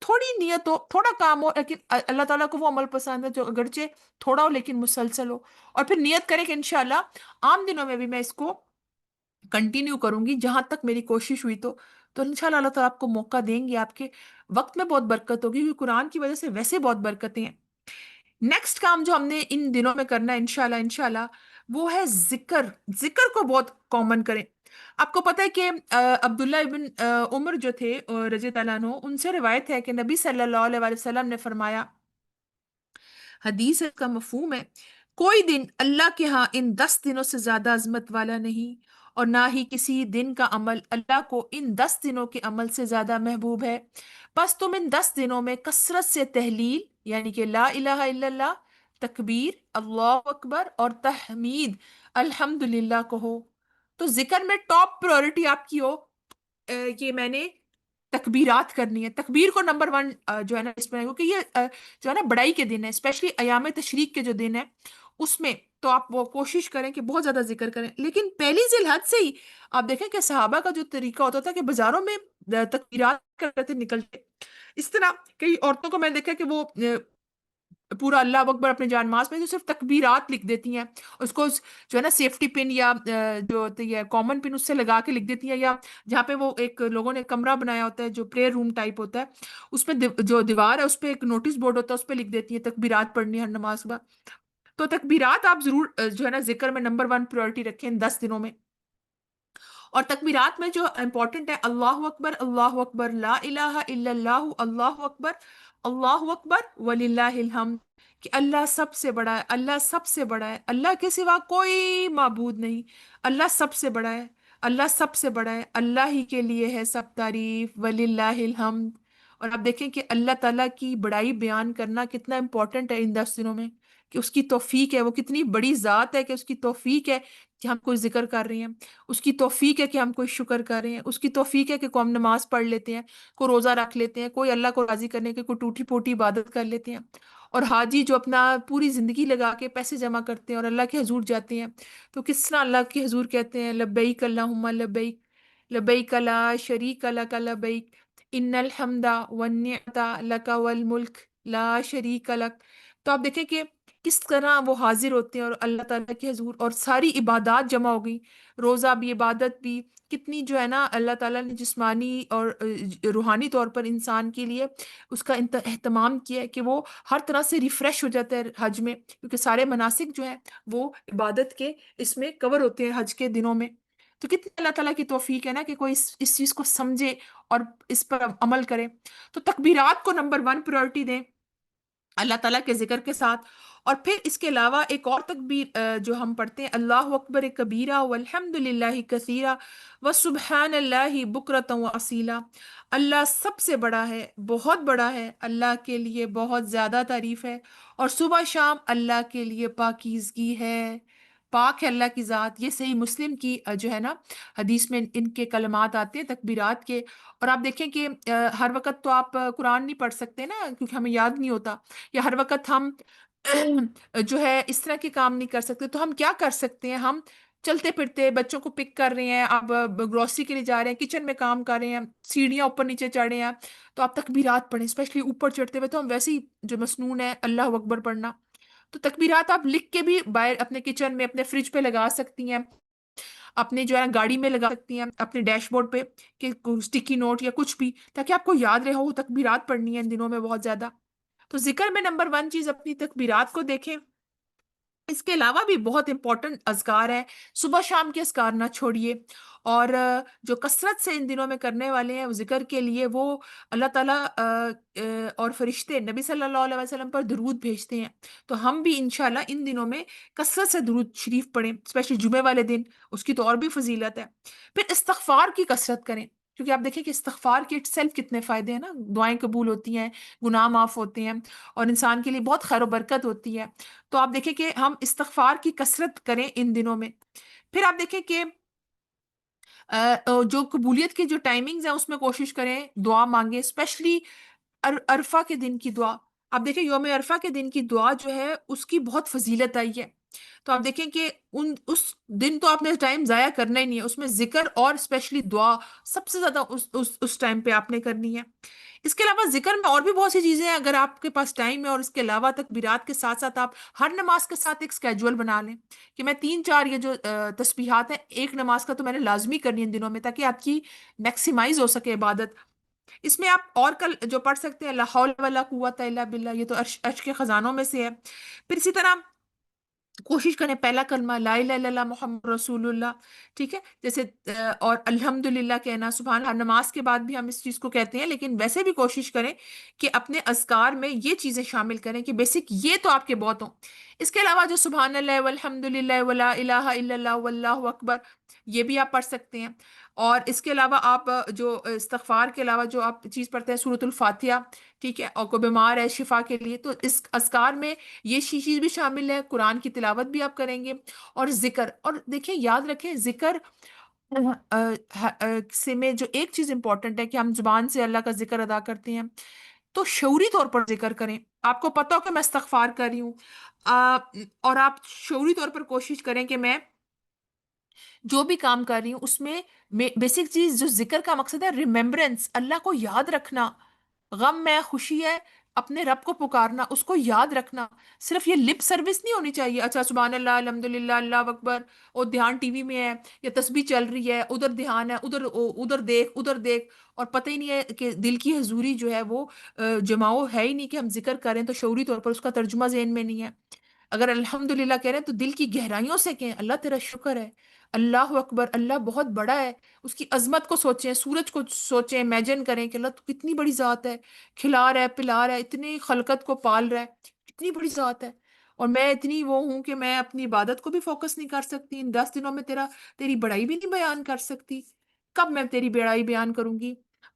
تھوڑی نیت ہو، تھوڑا کام ہو، لیکن اللہ تعالیٰ کو وہ عمل پسند ہے جو اگرچہ تھوڑا ہو لیکن مسلسل ہو. اور پھر نیت کریں کہ انشاءاللہ عام دنوں میں بھی میں اس کو کنٹینیو کروں گی جہاں تک میری کوشش ہوئی. تو انشاءاللہ اللہ تعالیٰ آپ کو موقع دیں گے، آپ کے وقت میں بہت برکت ہوگی کیونکہ قرآن کی وجہ سے ویسے بہت برکتیں ہیں. نیکسٹ کام جو ہم نے ان دنوں میں کرنا ہے انشاءاللہ وہ ہے ذکر. ذکر کو بہت کامن کریں. آپ کو پتہ ہے کہ عبداللہ ابن عمر جو تھے رضی اللہ عنہ، ان سے روایت ہے کہ نبی صلی اللہ علیہ وسلم نے فرمایا، حدیث کا مفہوم ہے، کوئی دن اللہ کے ہاں ان 10 دنوں سے زیادہ عظمت والا نہیں اور نہ ہی کسی دن کا عمل اللہ کو ان 10 دنوں کے عمل سے زیادہ محبوب ہے. بس تم ان 10 دنوں میں کثرت سے تحلیل یعنی کہ لا الہ الا اللہ، تکبیر اللہ اکبر اور تحمید الحمد للہ کہو. تو ذکر میں ٹاپ پریورٹی آپ کی ہو کہ میں نے تکبیرات کرنی ہے. تکبیر کو نمبر 1 جو ہے نا اس میں، کیونکہ یہ جو ہے نا بڑائی کے دن ہے، اسپیشلی ایام تشریق کے جو دن ہے اس میں تو آپ وہ کوشش کریں کہ بہت زیادہ ذکر کریں. لیکن پہلی ذی الحج سے ہی آپ دیکھیں کہ صحابہ کا جو طریقہ ہوتا تھا کہ بازاروں میں تکبیرات کرتے نکلتے. اس طرح کئی عورتوں کو میں نے دیکھا کہ وہ پورا اللہ اکبر اپنے جان ماز میں جو صرف تکبیرات لکھ دیتی ہیں، اس کو جو ہے نا سیفٹی پن یا جو ہوتی ہے کامن پن اس سے لگا کے لکھ دیتی ہیں، یا جہاں پہ وہ ایک لوگوں نے کمرہ بنایا ہوتا ہے جو پریئر روم ٹائپ ہوتا ہے، اس میں جو دیوار ہے اس پہ ایک نوٹس بورڈ ہوتا ہے، اس پہ لکھ دیتی ہیں تکبیرات پڑھنی ہے ہر نماز کے بعد۔ تو تکبیرات آپ ضرور جو ہے نا ذکر میں نمبر 1 پریورٹی رکھیں ان 10 دنوں میں۔ اور تکبیرات میں جو امپورٹنٹ ہے، اللہ اکبر لا الہ الا اللہ، اللہ اکبر، اللہ اکبر وللہ الحمد، کہ اللہ سب سے بڑا ہے، اللہ سب سے بڑا ہے، اللہ کے سوا کوئی معبود نہیں، اللہ سب سے بڑا ہے، اللہ سب سے بڑا ہے، اللہ ہی کے لیے ہے سب تعریف، وللہ الحمد۔ اور آپ دیکھیں کہ اللہ تعالیٰ کی بڑائی بیان کرنا کتنا امپورٹنٹ ہے ان 10 دنوں میں، کہ اس کی توفیق ہے، وہ کتنی بڑی ذات ہے کہ اس کی توفیق ہے کہ ہم کوئی ذکر کر رہے ہیں، اس کی توفیق ہے کہ ہم کوئی شکر کر رہے ہیں، اس کی توفیق ہے کہ کوئی ہم نماز پڑھ لیتے ہیں، کوئی روزہ رکھ لیتے ہیں، کوئی اللہ کو راضی کرنے کے کوئی ٹوٹی پھوٹی عبادت کر لیتے ہیں۔ اور حاجی جو اپنا پوری زندگی لگا کے پیسے جمع کرتے ہیں اور اللہ کے حضور جاتے ہیں، تو کس طرح اللہ کے حضور کہتے ہیں لبیک اللہم لبیک، لبیک لا شریک لک لبیک، ان الحمد والنعمت لک والملک لا شریک لک۔ تو آپ دیکھیں کہ کس طرح وہ حاضر ہوتے ہیں اور اللہ تعالیٰ کے حضور، اور ساری عبادات جمع ہو گئی، روزہ بھی، عبادت بھی، کتنی جو ہے نا اللہ تعالیٰ نے جسمانی اور روحانی طور پر انسان کے لیے اس کا اہتمام کیا ہے کہ وہ ہر طرح سے ریفریش ہو جاتا ہے حج میں، کیونکہ سارے مناسک جو ہیں وہ عبادت کے اس میں کور ہوتے ہیں حج کے دنوں میں۔ تو کتنی اللہ تعالیٰ کی توفیق ہے نا کہ کوئی اس چیز کو سمجھے اور اس پر عمل کرے۔ تو تکبیرات کو نمبر 1 پریورٹی دیں اللہ تعالیٰ کے ذکر کے ساتھ۔ اور پھر اس کے علاوہ ایک اور تکبیر جو ہم پڑھتے ہیں، اللہ اکبر کبیرہ والحمد للہ کثیرہ وسبحان اللہ بکرۃ واصیلا، اللہ سب سے بڑا ہے، بہت بڑا ہے، اللہ کے لیے بہت زیادہ تعریف ہے، اور صبح شام اللہ کے لیے پاکیزگی ہے، پاک ہے اللہ کی ذات۔ یہ صحیح مسلم کی جو ہے نا حدیث میں ان کے کلمات آتے ہیں تکبیرات کے۔ اور آپ دیکھیں کہ ہر وقت تو آپ قرآن نہیں پڑھ سکتے نا، کیونکہ ہمیں یاد نہیں ہوتا، یا ہر وقت ہم جو ہے اس طرح کے کام نہیں کر سکتے، تو ہم کیا کر سکتے ہیں؟ ہم چلتے پھرتے بچوں کو پک کر رہے ہیں، آپ گروسری کے لیے جا رہے ہیں، کچن میں کام کر رہے ہیں، سیڑھیاں اوپر نیچے چڑھ رہے ہیں، تو آپ تکبیرات پڑھیں، اسپیشلی اوپر چڑھتے ہوئے تو ہم ویسے ہی جو مسنون ہے اللہ اکبر پڑھنا، تو تکبیرات آپ لکھ کے بھی باہر اپنے کچن میں اپنے فریج پہ لگا سکتی ہیں، اپنے جو ہے گاڑی میں لگا سکتی ہیں، اپنے ڈیش بورڈ پہ، کہ اسٹکی نوٹ یا کچھ بھی، تاکہ آپ کو یاد رہے ہو تکبیرات پڑھنی ہے ان دنوں میں بہت زیادہ۔ تو ذکر میں نمبر 1 چیز اپنی تکبیرات کو دیکھیں۔ اس کے علاوہ بھی بہت امپورٹنٹ اذکار ہیں، صبح شام کے اذکار نہ چھوڑیے، اور جو کثرت سے ان دنوں میں کرنے والے ہیں ذکر کے لیے، وہ اللہ تعالیٰ اور فرشتے نبی صلی اللہ علیہ وسلم پر درود بھیجتے ہیں، تو ہم بھی انشاءاللہ ان دنوں میں کثرت سے درود شریف پڑھیں، اسپیشلی جمعے والے دن، اس کی تو اور بھی فضیلت ہے۔ پھر استغفار کی کثرت کریں، کیونکہ آپ دیکھیں کہ استغفار کے سیلف کتنے فائدے ہیں نا، دعائیں قبول ہوتی ہیں، گناہ معاف ہوتے ہیں، اور انسان کے لیے بہت خیر و برکت ہوتی ہے۔ تو آپ دیکھیں کہ ہم استغفار کی کثرت کریں ان دنوں میں۔ پھر آپ دیکھیں کہ جو قبولیت کی جو ٹائمنگز ہیں اس میں کوشش کریں دعا مانگیں، اسپیشلی عرفہ کے دن کی دعا۔ آپ دیکھیں یوم عرفہ کے دن کی دعا جو ہے اس کی بہت فضیلت آئی ہے، تو آپ دیکھیں کہ اس دن تو آپ نے ٹائم ضائع کرنا ہی نہیں ہے، اس میں ذکر اور اسپیشلی دعا سب سے زیادہ اس ٹائم پہ آپ نے کرنی ہے۔ اس کے علاوہ ذکر میں اور بھی بہت سی چیزیں ہیں، اگر آپ کے پاس ٹائم ہے، اور اس کے علاوہ تکبیرات کے ساتھ ساتھ آپ ہر نماز کے ساتھ ایک سکیجول بنا لیں، کہ میں 3 4 یہ جو تسبیحات ہیں ایک نماز کا تو میں نے لازمی کرنی ہے ان دنوں میں، تاکہ آپ کی میکسیمائز ہو سکے عبادت۔ اس میں آپ اور کل جو پڑھ سکتے ہیں لا حول ولا قوت الا باللہ، یہ تو عرش کے خزانوں میں سے ہے۔ پھر اسی طرح کوشش کریں پہلا کلمہ لا الہ الا اللہ محمد رسول اللہ، ٹھیک ہے، جیسے اور الحمدللہ کہنا، سبحان اللہ، نماز کے بعد بھی ہم اس چیز کو کہتے ہیں، لیکن ویسے بھی کوشش کریں کہ اپنے اذکار میں یہ چیزیں شامل کریں، کہ بیسک یہ تو آپ کے بہت ہوں۔ اس کے علاوہ جو سبحان اللہ والحمدللہ ولا الہ الا اللہ واللہ اکبر، یہ بھی آپ پڑھ سکتے ہیں۔ اور اس کے علاوہ آپ جو استغفار کے علاوہ جو آپ چیز پڑھتے ہیں سورۃ الفاتحہ، ٹھیک ہے، اور کوئی بیمار ہے شفا کے لیے، تو اس اذکار میں یہ چیز بھی شامل ہے، قرآن کی تلاوت بھی آپ کریں گے، اور ذکر۔ اور دیکھیں یاد رکھیں ذکر سے میں جو ایک چیز امپورٹنٹ ہے کہ ہم زبان سے اللہ کا ذکر ادا کرتے ہیں، تو شعوری طور پر ذکر کریں۔ آپ کو پتہ ہو کہ میں استغفار کر رہی ہوں، اور آپ شعوری طور پر کوشش کریں کہ میں جو بھی کام کر رہی ہوں اس میں بیسک چیز جو ذکر کا مقصد ہے ریممبرنس، اللہ کو یاد رکھنا، غم ہے خوشی ہے، اپنے رب کو پکارنا، اس کو یاد رکھنا، صرف یہ لپ سروس نہیں ہونی چاہیے، اچھا سبحان اللہ الحمدللہ اللہ اکبر، اور دھیان ٹی وی میں ہے یا تسبیح چل رہی ہے، ادھر دھیان ہے، ادھر ادھر دیکھ ادھر دیکھ، اور پتہ ہی نہیں ہے کہ دل کی حضوری جو ہے وہ جماؤ ہے ہی نہیں کہ ہم ذکر کریں تو شعوری طور پر اس کا ترجمہ ذہن میں نہیں ہے۔ اگر الحمدللہ کہہ رہے ہیں تو دل کی گہرائیوں سے کہیں اللہ تیرا شکر ہے، اللہ اکبر، اللہ بہت بڑا ہے، اس کی عظمت کو سوچیں، سورج کو سوچیں، امیجن کریں کہ اللہ تو کتنی بڑی ذات ہے، کھلا رہا ہے پلا رہا ہے، اتنی خلقت کو پال رہا ہے، کتنی بڑی ذات ہے، اور میں اتنی وہ ہوں کہ میں اپنی عبادت کو بھی فوکس نہیں کر سکتی، ان 10 دنوں میں تیری بڑائی بھی نہیں بیان کر سکتی، کب میں تیری بڑائی بیان کروں گی؟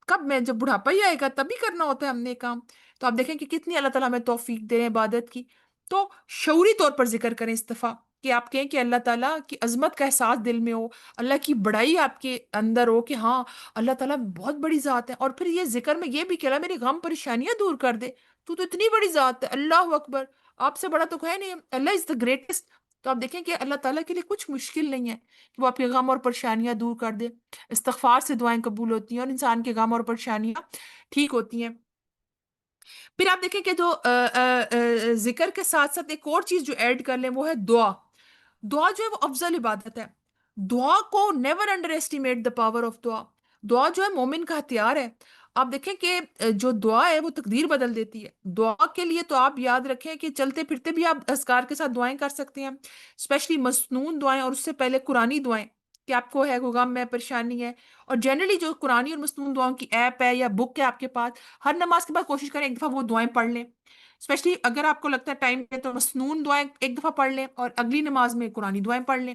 کب میں جب بڑھاپا ہی آئے گا تبھی کرنا ہوتا ہے ہم نے کام۔ تو آپ دیکھیں کہ کتنی اللہ تعالیٰ ہمیں توفیق دے رہے ہیں عبادت کی۔ تو شعوری طور پر ذکر کریں اس دفعہ، کہ آپ کہیں کہ اللہ تعالیٰ کی عظمت کا احساس دل میں ہو، اللہ کی بڑائی آپ کے اندر ہو کہ ہاں اللہ تعالیٰ بہت بڑی ذات ہے، اور پھر یہ ذکر میں یہ بھی کہ اللہ میری غم پریشانیاں دور کر دے، تو اتنی بڑی ذات ہے، اللہ اکبر، آپ سے بڑا تو ہے نہیں، اللہ از دا گریٹسٹ۔ تو آپ دیکھیں کہ اللہ تعالیٰ کے لیے کچھ مشکل نہیں ہے کہ وہ آپ کے غم اور پریشانیاں دور کر دے، استغفار سے دعائیں قبول ہوتی ہیں اور انسان کے غم اور پریشانیاں ٹھیک ہوتی ہیں۔ پھر آپ دیکھیں کہ جو ذکر کے ساتھ ساتھ ایک اور چیز جو ایڈ کر لیں وہ ہے دعا۔ دعا جو ہے وہ افضل عبادت ہے، دعا کو never under estimate the power of دعا۔ دعا جو ہے مومن کا ہتھیار ہے۔ آپ دیکھیں کہ جو دعا ہے وہ تقدیر بدل دیتی ہے۔ دعا کے لیے تو آپ یاد رکھیں کہ چلتے پھرتے بھی آپ اذکار کے ساتھ دعائیں کر سکتے ہیں، اسپیشلی مسنون دعائیں، اور اس سے پہلے قرآنی دعائیں، کہ آپ کو ہے کوئی غم ہے پریشانی ہے، اور جنرلی جو قرآنی اور مسنون دعاؤں کی ایپ ہے یا بک ہے آپ کے پاس، ہر نماز کے بعد کوشش کریں ایک دفعہ وہ دعائیں پڑھ لیں، اسپیشلی اگر آپ کو لگتا ہے ٹائم ہے تو مسنون دعائیں ایک دفعہ پڑھ لیں، اور اگلی نماز میں قرآنی دعائیں پڑھ لیں،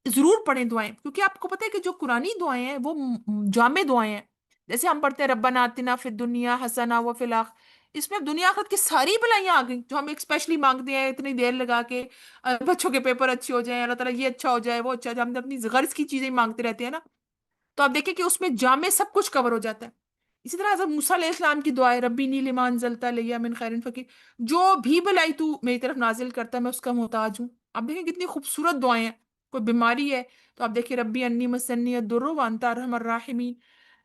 ضرور پڑھیں دعائیں، کیونکہ آپ کو پتہ ہے کہ جو قرآنی دعائیں ہیں وہ جامع دعائیں ہیں۔ جیسے ہم پڑھتے ہیں ربنا آتنا فی الدنیا حسنہ وفی الآخرہ، اس میں اب دنیا آخرت کی ساری بلائیاں آ گئیں جو ہم اسپیشلی مانگتے ہیں اتنی دیر لگا کے، بچوں کے پیپر اچھے ہو جائیں، اللہ تعالیٰ یہ اچھا ہو جائے وہ اچھا ہو جائے، ہم اپنی غرض کی چیزیں مانگتے رہتے ہیں نا۔ تو آپ دیکھیں کہ اس میں جامع سب کچھ کور ہو جاتا ہے۔ اسی طرح حضرت موسیٰ علیہ السلام کی دعا ہے ربی نی لما انزلت الی من خیر فقیر، جو بھی بلائی تو میری طرف نازل کرتا ہے میں اس کا محتاج ہوں۔ آپ دیکھیں کتنی خوبصورت دعائیں ہیں۔ کوئی بیماری ہے تو آپ دیکھیں ربی انی مسنی الضر وانت ارحم الراحمین۔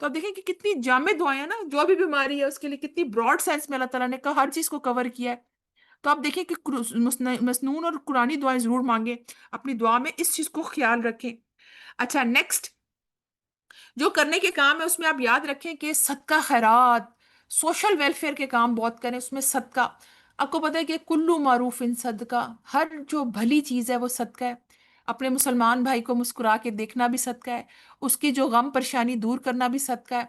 تو آپ دیکھیں کہ کتنی جامع دعائیں ہیں نا، جو بھی بیماری ہے اس کے لیے کتنی براڈ سینس میں اللہ تعالیٰ نے کہا، ہر چیز کو کور کیا ہے۔ تو آپ دیکھیں کہ مسنون اور قرآنی دعائیں ضرور مانگیں، اپنی دعا میں اس چیز کو خیال رکھیں۔ اچھا نیکسٹ جو کرنے کے کام ہے اس میں آپ یاد رکھیں کہ صدقہ خیرات، سوشل ویلفیئر کے کام بہت کریں، اس میں صدقہ، آپ کو پتہ ہے کہ کلو معروف ان صدقہ، ہر جو بھلی چیز ہے وہ صدقہ ہے۔ اپنے مسلمان بھائی کو مسکرا کے دیکھنا بھی صدقہ ہے، اس کی جو غم پریشانی دور کرنا بھی صدقہ ہے،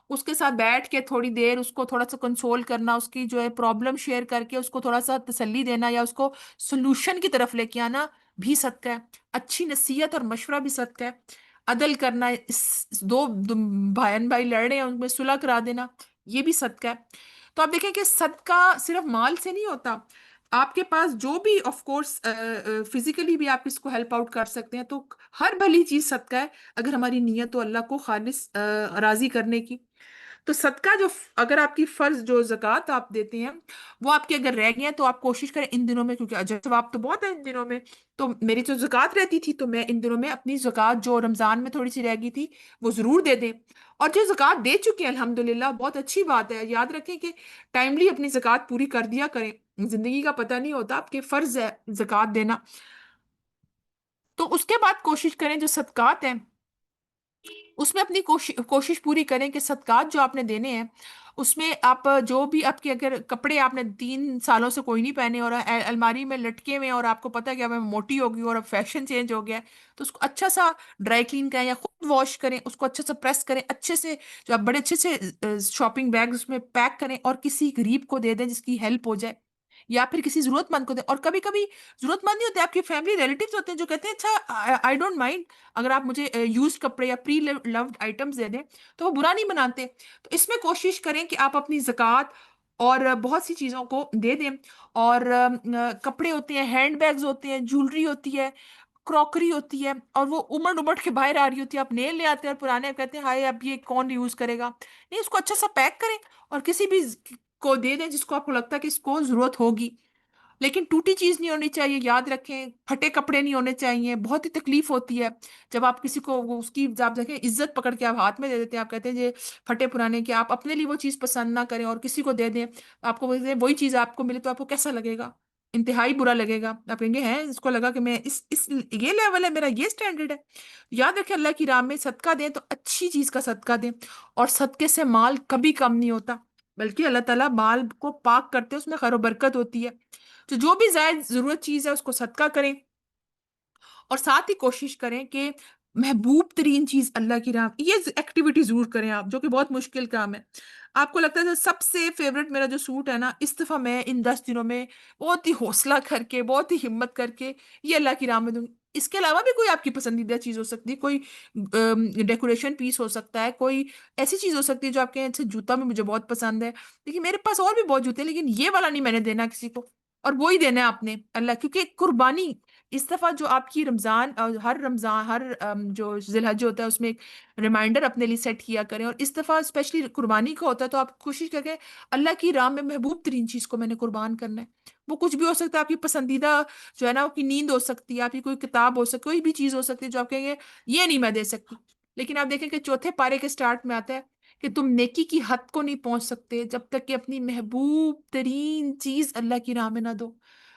اس کے ساتھ بیٹھ کے تھوڑی دیر اس کو تھوڑا سا کنسول کرنا، اس کی جو ہے پرابلم شیئر کر کے اس کو تھوڑا سا تسلی دینا یا اس کو سلوشن کی طرف لے کے آنا بھی صدقہ ہے۔ اچھی نصیحت اور مشورہ بھی صدقہ ہے۔ عدل کرنا، دو بھائی لڑ رہے ہیں ان میں صلح کرا دینا، یہ بھی صدقہ ہے۔ تو آپ دیکھیں کہ صدقہ صرف مال سے نہیں ہوتا، آپ کے پاس جو بھی آف کورس فزیکلی بھی آپ اس کو ہیلپ آؤٹ کر سکتے ہیں، تو ہر بھلی چیز صدقہ ہے اگر ہماری نیت ہو اللہ کو خالص راضی کرنے کی۔ تو صدقہ جو اگر آپ کی فرض جو زکوٰۃ آپ دیتے ہیں وہ آپ کے اگر رہ گئے ہیں تو آپ کوشش کریں ان دنوں میں، کیونکہ اجر ثواب تو بہت ہے ان دنوں میں، تو میری جو زکوٰۃ رہتی تھی تو میں ان دنوں میں اپنی زکوٰۃ جو رمضان میں تھوڑی سی رہ گئی تھی وہ ضرور دے دیں، اور جو زکوٰۃ دے چکے ہیں الحمدللہ بہت اچھی بات ہے، یاد رکھیں کہ ٹائملی اپنی زکوٰۃ پوری کر دیا کریں، زندگی کا پتہ نہیں ہوتا، آپ کے فرض ہے زکوٰۃ دینا۔ تو اس کے بعد کوشش کریں جو صدقات ہیں اس میں اپنی کوشش پوری کریں کہ صدقات جو آپ نے دینے ہیں اس میں آپ جو بھی آپ کے اگر کپڑے آپ نے 3 سالوں سے کوئی نہیں پہنے اور الماری میں لٹکے ہوئے ہیں اور آپ کو پتہ ہے کہ اب میں موٹی ہو گئی اور اب فیشن چینج ہو گیا ہے، تو اس کو اچھا سا ڈرائی کلین کریں یا خود واش کریں، اس کو اچھا سا پریس کریں اچھے سے، جو آپ بڑے اچھے سے شاپنگ بیگ اس میں پیک کریں اور کسی غریب کو دے دیں جس کی ہیلپ ہو جائے، یا پھر کسی ضرورت مند کو دیں۔ اور کبھی کبھی ضرورت مند نہیں ہوتے، آپ کے فیملی ریلیٹیوز ہوتے ہیں جو کہتے ہیں اچھا آئی ڈونٹ مائنڈ اگر آپ مجھے یوز کپڑے یا پری لوڈ آئٹمس دے دیں، تو وہ برا نہیں مناتے۔ تو اس میں کوشش کریں کہ آپ اپنی زکوٰۃ اور بہت سی چیزوں کو دے دیں، اور کپڑے ہوتے ہیں، ہینڈ بیگز ہوتے ہیں، جولری ہوتی ہے، کراکری ہوتی ہے، اور وہ امڑ امڑ کے باہر آ رہی ہوتی ہے، آپ نیل لے آتے ہیں اور پرانے کہتے ہیں ہائے اب یہ کون یوز کرے گا، نہیں اس کو اچھا سا پیک کریں اور کسی بھی کو دے دیں جس کو آپ کو لگتا ہے کہ اس کو ضرورت ہوگی۔ لیکن ٹوٹی چیز نہیں ہونی چاہیے، یاد رکھیں، پھٹے کپڑے نہیں ہونے چاہیے، بہت ہی تکلیف ہوتی ہے جب آپ کسی کو اس کی آپ دیکھیں عزت پکڑ کے آپ ہاتھ میں دے دیتے ہیں، آپ کہتے ہیں یہ پھٹے پرانے، کہ آپ اپنے لیے وہ چیز پسند نہ کریں اور کسی کو دے دیں، آپ کو بولتے ہیں وہی چیز آپ کو ملے تو آپ کو کیسا لگے گا؟ انتہائی برا لگے گا، آپ کہیں گے ہیں اس کو لگا کہ میں اس یہ لیول ہے میرا، یہ اسٹینڈرڈ ہے۔ یاد رکھیں اللہ کی راہ میں صدقہ دیں تو اچھی چیز کا صدقہ دیں، اور صدقے سے مال کبھی کم نہیں ہوتا، بلکہ اللہ تعالیٰ مال کو پاک کرتے ہیں، اس میں خیر و برکت ہوتی ہے۔ تو جو بھی زائد ضرورت چیز ہے اس کو صدقہ کریں، اور ساتھ ہی کوشش کریں کہ محبوب ترین چیز اللہ کی راہ، یہ ایکٹیویٹی ضرور کریں آپ، جو کہ بہت مشکل کام ہے۔ آپ کو لگتا ہے سب سے فیوریٹ میرا جو سوٹ ہے نا، اس دفعہ میں ان 10 دنوں میں بہت ہی حوصلہ کر کے، بہت ہی ہمت کر کے یہ اللہ کی راہ میں دوں گی۔ اس کے علاوہ بھی کوئی آپ کی پسندیدہ چیز ہو سکتی ہے، کوئی ڈیکوریشن پیس ہو سکتا ہے، کوئی ایسی چیز ہو سکتی ہے جو آپ کے اچھا جوتا میں مجھے بہت پسند ہے، لیکن میرے پاس اور بھی بہت جوتے ہیں، لیکن یہ والا نہیں میں نے دینا کسی کو، اور وہی دینا ہے آپ نے اللہ، کیونکہ قربانی اس دفعہ جو آپ کی رمضان، ہر رمضان، ہر جو ذی الحج ہوتا ہے اس میں ایک ریمائنڈر اپنے لیے سیٹ کیا کریں، اور اس دفعہ اسپیشلی قربانی کا ہوتا ہے تو آپ کوشش کریں اللہ کی راہ میں محبوب ترین چیز کو میں نے قربان کرنا ہے۔ وہ کچھ بھی ہو سکتا ہے، آپ کی پسندیدہ جو ہے نا، آپ کی نیند ہو سکتی ہے، آپ کی کوئی کتاب ہو سکتی، کوئی بھی چیز ہو سکتی ہے جو آپ کہیں گے یہ نہیں میں دے سکتی، لیکن آپ دیکھیں کہ چوتھے پارے کے سٹارٹ میں آتا ہے کہ تم نیکی کی حد کو نہیں پہنچ سکتے جب تک کہ اپنی محبوب ترین چیز اللہ کی راہ میں نہ دو۔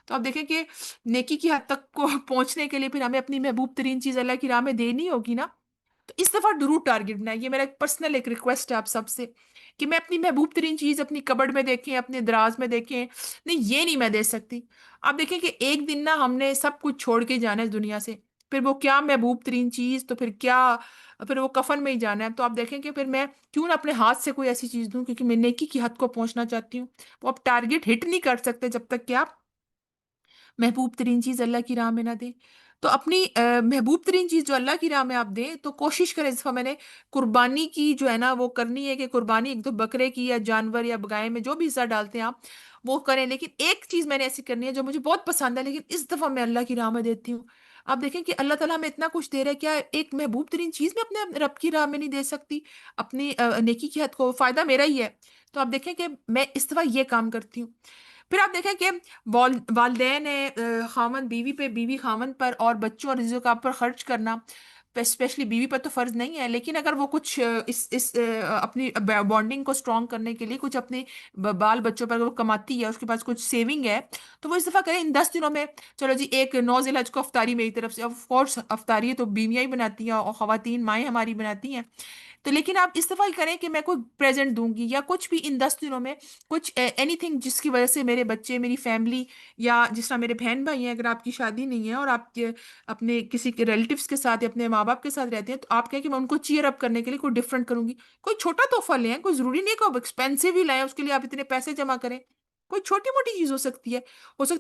تو آپ دیکھیں کہ نیکی کی حد تک کو پہنچنے کے لیے پھر ہمیں اپنی محبوب ترین چیز اللہ کی راہ میں دینی ہوگی نا، تو اس دفعہ ضرور ٹارگٹ بنائیں، یہ میرا پرسنل ایک ریکویسٹ ہے آپ سب سے، کہ میں اپنی محبوب ترین چیز اپنی کبڈ میں دیکھیں، اپنے دراز میں دیکھیں، نہیں یہ نہیں میں دے سکتی۔ آپ دیکھیں کہ ایک دن نا ہم نے سب کچھ چھوڑ کے جانا ہے اس دنیا سے، پھر وہ کیا محبوب ترین چیز، تو پھر کیا، پھر وہ کفن میں ہی جانا ہے، تو آپ دیکھیں کہ پھر میں کیوں نہ اپنے ہاتھ سے کوئی ایسی چیز دوں، کیونکہ میں نیکی کی حد کو پہنچنا چاہتی ہوں۔ وہ آپ ٹارگٹ ہٹ نہیں کر سکتے جب تک کہ آپ محبوب ترین چیز اللہ کی راہ میں نہ دیں۔ تو اپنی محبوب ترین چیز جو اللہ کی راہ میں آپ دیں تو کوشش کریں، اس دفعہ میں نے قربانی کی جو ہے نا وہ کرنی ہے، کہ قربانی ایک تو بکرے کی یا جانور یا گائے میں جو بھی حصہ ڈالتے ہیں آپ وہ کریں، لیکن ایک چیز میں نے ایسی کرنی ہے جو مجھے بہت پسند ہے، لیکن اس دفعہ میں اللہ کی راہ میں دیتی ہوں۔ آپ دیکھیں کہ اللہ تعالیٰ ہمیں اتنا کچھ دے رہا ہے، کیا ایک محبوب ترین چیز میں اپنے رب کی راہ میں نہیں دے سکتی؟ اپنی نیکی کی حد کو فائدہ میرا ہی ہے، تو آپ دیکھیں کہ میں اس دفعہ یہ کام کرتی ہوں۔ پھر آپ دیکھیں کہ والدین ہیں، خاوند بیوی پہ، بیوی خاوند پر، اور بچوں اور رزق آپ پر خرچ کرنا، اسپیشلی بیوی پر تو فرض نہیں ہے، لیکن اگر وہ کچھ اس اپنی بانڈنگ کو اسٹرانگ کرنے کے لیے کچھ اپنے بال بچوں پر اگر وہ کماتی ہے، اس کے پاس کچھ سیونگ ہے، تو وہ اس دفعہ کریں ان 10 دنوں میں۔ چلو جی، ایک 9 ذی الحج کو افطاری میری طرف سے، آف کورس افطاری تو بیویاں ہی بناتی ہیں اور خواتین مائیں ہماری بناتی ہیں، تو لیکن آپ اس دفعہ کریں کہ میں کوئی پریزنٹ دوں گی یا کچھ بھی ان 10 دنوں میں، کچھ اینی تھنگ جس کی وجہ سے میرے بچے، میری فیملی، یا جس طرح میرے بہن بھائی ہیں، اگر آپ کی شادی نہیں ہے اور آپ کے اپنے کسی کے ریلیٹیوس کے ساتھ یا اپنے ماں باپ کے ساتھ رہتے ہیں، تو آپ کہیں کہ میں ان کو چیئر اپ کرنے کے لیے کوئی ڈفرنٹ کروں گی، کوئی چھوٹا تحفہ لیں، کوئی ضروری نہیں کہ ایکسپینسو ہی لائیں، اس کے لیے آپ اتنے پیسے جمع کریں، کوئی چھوٹی موٹی چیز ہو سکتا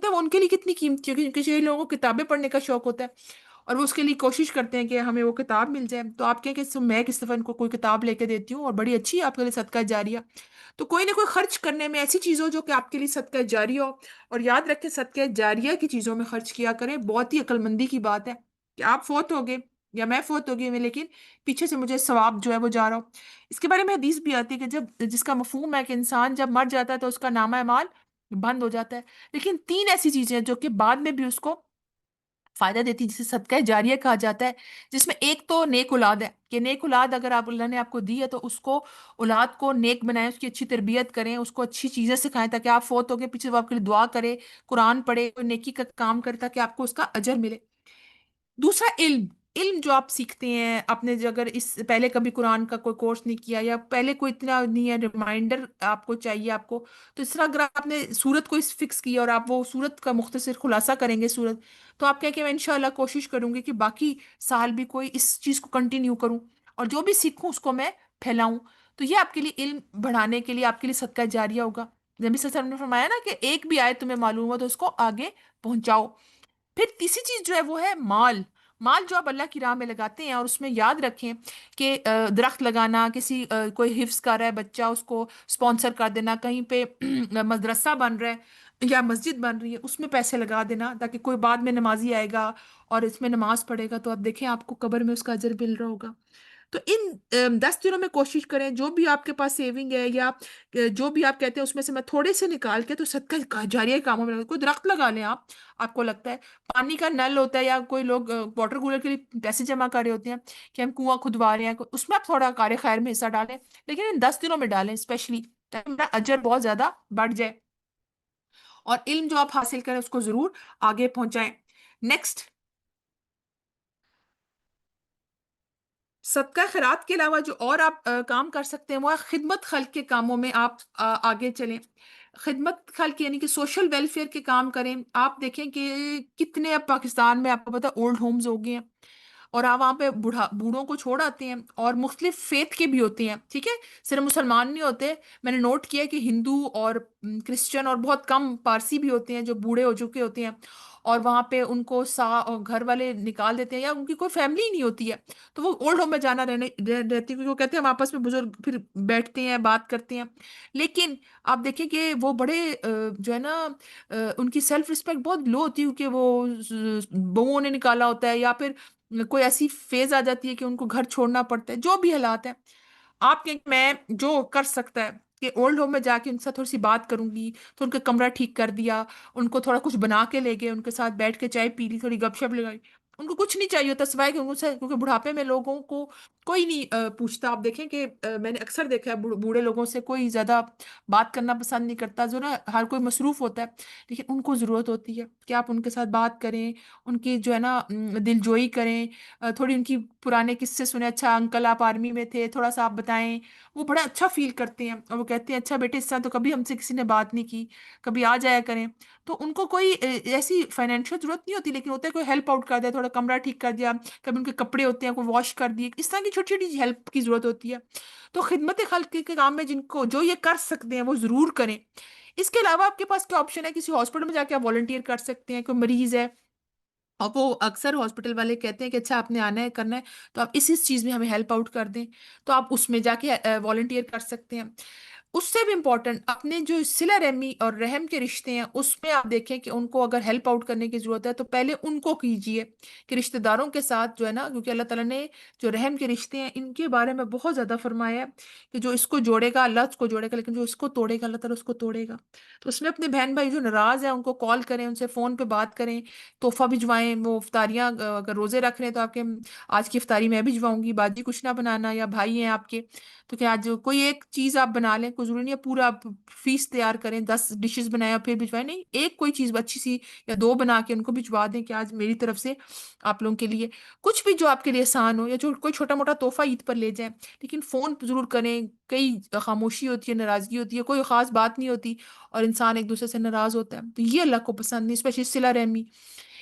ہے وہ ان کے لیے کتنی قیمتی ہو، کیونکہ کئی لوگوں کو کتابیں پڑھنے کا شوق ہوتا ہے اور وہ اس کے لیے کوشش کرتے ہیں کہ ہمیں وہ کتاب مل جائے، تو آپ کہیں کہ میں کس دفعہ ان کو کوئی کتاب لے کے دیتی ہوں، اور بڑی اچھی آپ کے لیے صدقہ جاریہ۔ تو کوئی نہ کوئی خرچ کرنے میں ایسی چیز ہو جو کہ آپ کے لیے صدقہ جاری ہو، اور یاد رکھیں صدقہ جاریہ کی چیزوں میں خرچ کیا کریں، بہت ہی عقل مندی کی بات ہے کہ آپ فوت ہو گئے یا میں فوت ہو گئی، لیکن پیچھے سے مجھے ثواب جو ہے وہ جا رہا ہو۔ اس کے بارے میں حدیث بھی آتی ہے کہ جس کا مفہوم ہے کہ انسان جب مر جاتا ہے تو اس کا نامہ اعمال بند ہو جاتا ہے، لیکن 3 ایسی چیزیں ہیں جو کہ بعد میں بھی اس کو فائدہ دیتی، جسے صدقہ جاریہ کہا جاتا ہے، جس میں ایک تو نیک اولاد ہے، کہ نیک اولاد اگر آپ اللہ نے آپ کو دی ہے تو اس کو، اولاد کو نیک بنائیں، اس کی اچھی تربیت کریں، اس کو اچھی چیزیں سکھائیں تاکہ آپ فوت ہو گئے پیچھے وہ آپ کے لیے دعا کرے، قرآن پڑھے، کوئی نیکی کا کام کرے تاکہ آپ کو اس کا اجر ملے۔ دوسرا علم، علم جو آپ سیکھتے ہیں، آپ نے جو اگر اس پہلے کبھی قرآن کا کوئی کورس نہیں کیا یا پہلے کوئی اتنا نہیں ہے، ریمائنڈر آپ کو چاہیے آپ کو، تو اس طرح اگر آپ نے سورت کو فکس کیا اور آپ وہ سورت کا مختصر خلاصہ کریں گے سورت، تو آپ کہیں کہ میں انشاءاللہ کوشش کروں گی کہ باقی سال بھی کوئی اس چیز کو کنٹینیو کروں، اور جو بھی سیکھوں اس کو میں پھیلاؤں، تو یہ آپ کے لیے علم بڑھانے کے لیے آپ کے لیے صدقہ جاریہ ہوگا۔ نبی صلی اللہ علیہ وسلم نے فرمایا نا کہ ایک بھی آیت تمہیں معلوم ہو تو اس کو آگے پہنچاؤ۔ پھر تیسری چیز جو ہے وہ ہے مال، مال جو آپ اللہ کی راہ میں لگاتے ہیں، اور اس میں یاد رکھیں کہ درخت لگانا، کسی کوئی حفظ کر رہا ہے بچہ اس کو اسپانسر کر دینا، کہیں پہ مدرسہ بن رہا ہے یا مسجد بن رہی ہے اس میں پیسے لگا دینا، تاکہ کوئی بعد میں نمازی آئے گا اور اس میں نماز پڑھے گا تو آپ دیکھیں آپ کو قبر میں اس کا اجر مل رہا ہوگا۔ تو ان 10 دنوں میں کوشش کریں جو بھی آپ کے پاس سیونگ ہے یا جو بھی آپ کہتے ہیں اس میں سے میں تھوڑے سے نکال کے تو صدقہ جاریہ کے کاموں میں کوئی درخت لگا لیں آپ کو لگتا ہے پانی کا نل ہوتا ہے یا کوئی لوگ واٹر کولر کے لیے پیسے جمع کر رہے ہوتے ہیں کہ ہم کنواں کھدوا رہے ہیں اس میں آپ تھوڑا کار خیر میں حصہ ڈالیں لیکن ان 10 دنوں میں ڈالیں اسپیشلی تاکہ میرا اجر بہت زیادہ بڑھ جائے اور علم جو آپ حاصل کریں اس کو ضرور آگے پہنچائیں. نیکسٹ، صدقہ خیرات کے علاوہ جو اور آپ کام کر سکتے ہیں وہ خدمت خلق کے کاموں میں آپ آگے چلیں. خدمت خلق یعنی کہ سوشل ویلفیئر کے کام کریں. آپ دیکھیں کہ کتنے اب پاکستان میں آپ کو پتا اولڈ ہومز ہو گئے ہیں اور آپ وہاں پہ بوڑھوں کو چھوڑ آتے ہیں اور مختلف فیتھ کے بھی ہوتے ہیں، ٹھیک ہے، صرف مسلمان نہیں ہوتے. میں نے نوٹ کیا کہ ہندو اور کرسچن اور بہت کم پارسی بھی ہوتے ہیں جو بوڑھے ہو چکے ہوتے ہیں اور وہاں پہ ان کو گھر والے نکال دیتے ہیں یا ان کی کوئی فیملی ہی نہیں ہوتی ہے تو وہ اولڈ ہوم میں جانا رہتی کیونکہ وہ کہتے ہیں ہم آپس میں بزرگ پھر بیٹھتے ہیں بات کرتے ہیں. لیکن آپ دیکھیں کہ وہ بڑے جو ہے نا ان کی سیلف رسپیکٹ بہت لو ہوتی ہے کیونکہ وہ بہوؤں نے نکالا ہوتا ہے یا پھر کوئی ایسی فیز آ جاتی ہے کہ ان کو گھر چھوڑنا پڑتا ہے. جو بھی حالات ہیں آپ کہ میں جو کر سکتا ہے کہ اولڈ ہوم میں جا کے ان سے تھوڑی سی بات کروں گی تو ان کا کمرہ ٹھیک کر دیا، ان کو تھوڑا کچھ بنا کے لے گئے، ان کے ساتھ بیٹھ کے چائے پی لی، تھوڑی گپ شپ لگائی. ان کو کچھ نہیں چاہیے ہوتا سوائے کہ ان سے کیونکہ بڑھاپے میں لوگوں کو کوئی نہیں پوچھتا. آپ دیکھیں کہ میں نے اکثر دیکھا ہے بوڑھے لوگوں سے کوئی زیادہ بات کرنا پسند نہیں کرتا، جو نا ہر کوئی مصروف ہوتا ہے لیکن ان کو ضرورت ہوتی ہے کہ آپ ان کے ساتھ بات کریں، ان کی جو ہے نا دل جوئی کریں، تھوڑی ان کی پرانے قصے سنیں. اچھا انکل آپ آرمی میں تھے، تھوڑا سا آپ بتائیں. وہ بڑا اچھا فیل کرتے ہیں اور وہ کہتے ہیں اچھا بیٹے اس طرح تو کبھی ہم سے کسی نے بات نہیں کی، کبھی آ جایا کریں. تو ان کو کوئی ایسی فائنینشیل ضرورت نہیں ہوتی لیکن ہوتا ہے کوئی ہیلپ آؤٹ کر دیا، تھوڑا کمرہ ٹھیک کر دیا، کبھی ان کے کپڑے ہوتے ہیں کوئی واش کر دیے، اس طرح کی چھوٹی چھوٹی ہیلپ کی ضرورت ہوتی ہے. تو خدمت خلق کے کام میں جن کو جو یہ کر سکتے ہیں وہ ضرور کریں. اس کے علاوہ آپ کے پاس کیا آپشن ہے؟ کسی ہاسپٹل میں جا کے آپ والنٹیئر کر سکتے ہیں. کوئی مریض ہے اور وہ اکثر ہاسپٹل والے کہتے ہیں کہ اچھا آپ نے آنا ہے کرنا ہے تو آپ اس چیز میں ہمیں ہیلپ آؤٹ کر دیں تو آپ اس میں جا کے والنٹیئر کر سکتے ہیں. اس سے بھی امپورٹنٹ اپنے جو صلہ رحمی اور رحم کے رشتے ہیں اس میں آپ دیکھیں کہ ان کو اگر ہیلپ آؤٹ کرنے کی ضرورت ہے تو پہلے ان کو کیجیے کہ رشتہ داروں کے ساتھ جو ہے نا، کیونکہ اللہ تعالیٰ نے جو رحم کے رشتے ہیں ان کے بارے میں بہت زیادہ فرمایا ہے کہ جو اس کو جوڑے گا اللہ اس کو جوڑے گا لیکن جو اس کو توڑے گا اللہ تعالیٰ اس کو توڑے گا. تو اس میں اپنے بہن بھائی جو ناراض ہیں ان کو کال کریں، ان سے فون پہ بات کریں، تحفہ بھجوائیں. وہ افطاریاں اگر روزے رکھ رہے ہیں تو آپ کے آج کی افطاری میں بھجواؤں گی، باجی کچھ نہ بنانا، یا بھائی ہیں آپ کے تو کہ آج کوئی ایک چیز آپ بنا لیں. کوئی ضروری نہیں ہے پورا آپ فیس تیار کریں 10 ڈشز بنائیں اور پھر بھجوائیں، نہیں ایک کوئی چیز اچھی سی یا دو بنا کے ان کو بھجوا دیں کہ آج میری طرف سے آپ لوگوں کے لیے کچھ بھی جو آپ کے لیے آسان ہو، یا جو کوئی چھوٹا موٹا تحفہ عید پر لے جائیں. لیکن فون ضرور کریں. کئی خاموشی ہوتی ہے، ناراضگی ہوتی ہے، کوئی خاص بات نہیں ہوتی اور انسان ایک دوسرے سے ناراض ہوتا ہے تو یہ اللہ کو پسند نہیں. اسپیشلی صلہ رحمی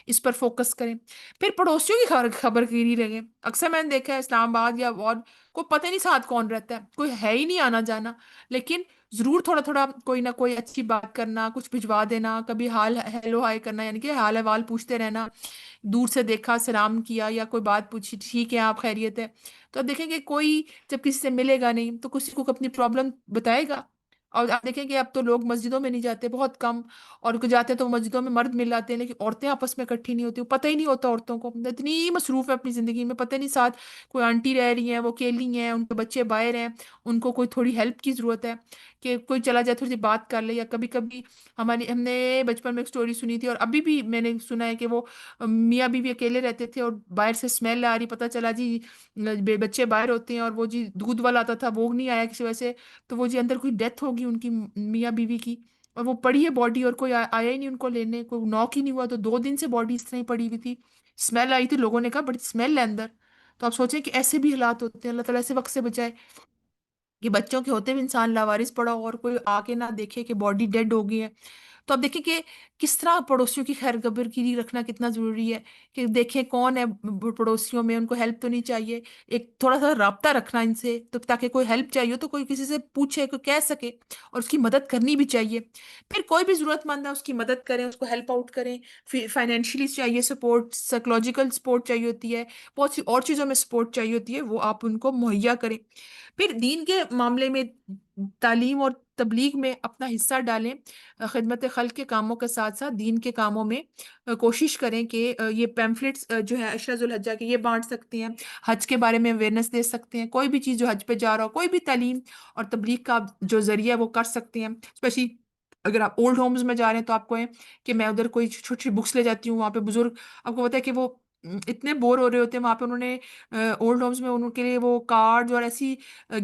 اس پر فوکس کریں. پھر پڑوسیوں کی خبر گیری لگیں. اکثر میں نے دیکھا ہے اسلام آباد یا اور کوئی پتہ نہیں ساتھ کون رہتا ہے، کوئی ہے ہی نہیں آنا جانا، لیکن ضرور تھوڑا تھوڑا کوئی نہ کوئی اچھی بات کرنا، کچھ بھجوا دینا، کبھی حال ہیلو ہائی کرنا یعنی کہ حال احوال پوچھتے رہنا. دور سے دیکھا سلام کیا یا کوئی بات پوچھی ٹھیک ہے آپ خیریت ہے. تو آپ دیکھیں کہ کوئی جب کسی سے ملے گا نہیں تو کسی کو اپنی پرابلم بتائے گا. اور آپ دیکھیں کہ اب تو لوگ مسجدوں میں نہیں جاتے بہت کم، اور کو جاتے ہیں تو مسجدوں میں مرد مل آتے ہیں لیکن عورتیں آپس میں اکٹھی نہیں ہوتی. پتہ ہی نہیں ہوتا عورتوں کو، اتنی مصروف ہے اپنی زندگی میں، پتہ نہیں ساتھ کوئی آنٹی رہ رہی ہیں، وہ اکیلی ہیں، ان کے بچے باہر ہیں، ان کو کوئی تھوڑی ہیلپ کی ضرورت ہے کہ کوئی چلا جائے تھوڑی سی بات کر لے. یا کبھی کبھی ہم نے بچپن میں ایک سٹوری سنی تھی اور ابھی بھی میں نے سنا ہے کہ وہ میاں بیوی اکیلے رہتے تھے اور باہر سے اسمیل آ رہی، پتہ چلا جی بچے باہر ہوتے ہیں اور وہ جی دودھ والا آتا تھا وہ نہیں آیا کسی وجہ سے تو وہ جی اندر کوئی ڈیتھ ہوگی ان کی میاں بیوی کی اور وہ پڑی ہے باڈی اور کوئی آیا ہی نہیں ان کو لینے، کوئی نوک ہی نہیں ہوا. تو 2 دن سے باڈی اس طرح ہی پڑی ہوئی تھی، اسمیل آئی تھی، لوگوں نے کہا بڑی اسمیل ہے اندر. تو آپ سوچیں کہ ایسے بھی حالات ہوتے ہیں. اللہ تعالیٰ ایسے وقت سے بچائے کہ بچوں کے ہوتے بھی انسان لاوارث پڑا ہو اور کوئی آ کے نہ دیکھے کہ باڈی ڈیڈ ہو گئی ہے. تو اب دیکھیں کہ کس طرح پڑوسیوں کی خیر خبر گیری رکھنا کتنا ضروری ہے کہ دیکھیں کون ہے پڑوسیوں میں، ان کو ہیلپ تو نہیں چاہیے، ایک تھوڑا سا رابطہ رکھنا ان سے تو تاکہ کوئی ہیلپ چاہیے ہو تو کوئی کسی سے پوچھے، کوئی کہہ سکے اور اس کی مدد کرنی بھی چاہیے. پھر کوئی بھی ضرورت مند ہے اس کی مدد کریں، اس کو ہیلپ آؤٹ کریں. فائنینشلی چاہیے سپورٹ، سائیکولوجیکل سپورٹ چاہیے ہوتی ہے، بہت سی اور چیزوں میں سپورٹ چاہیے ہوتی ہے، وہ آپ ان کو مہیا کریں. پھر دین کے معاملے میں تعلیم اور تبلیغ میں اپنا حصہ ڈالیں، خدمت خلق کے کاموں کے ساتھ ساتھ دین کے کاموں میں کوشش کریں کہ یہ پیمفلٹس جو ہے عشرہ ذوالحجہ کے یہ بانٹ سکتے ہیں، حج کے بارے میں اویئرنیس دے سکتے ہیں، کوئی بھی چیز جو حج پہ جا رہا ہو، کوئی بھی تعلیم اور تبلیغ کا جو ذریعہ ہے وہ کر سکتے ہیں، اسپیشلی اگر آپ اولڈ ہومز میں جا رہے ہیں تو آپ کو ہے کہ میں ادھر کوئی چھوٹی چھوٹی بکس لے جاتی ہوں، وہاں پہ بزرگ آپ کو پتا ہے کہ وہ اتنے بور ہو رہے ہوتے ہیں وہاں پہ، انہوں نے اولڈ ہومز میں ان کے لیے وہ کارڈز اور ایسی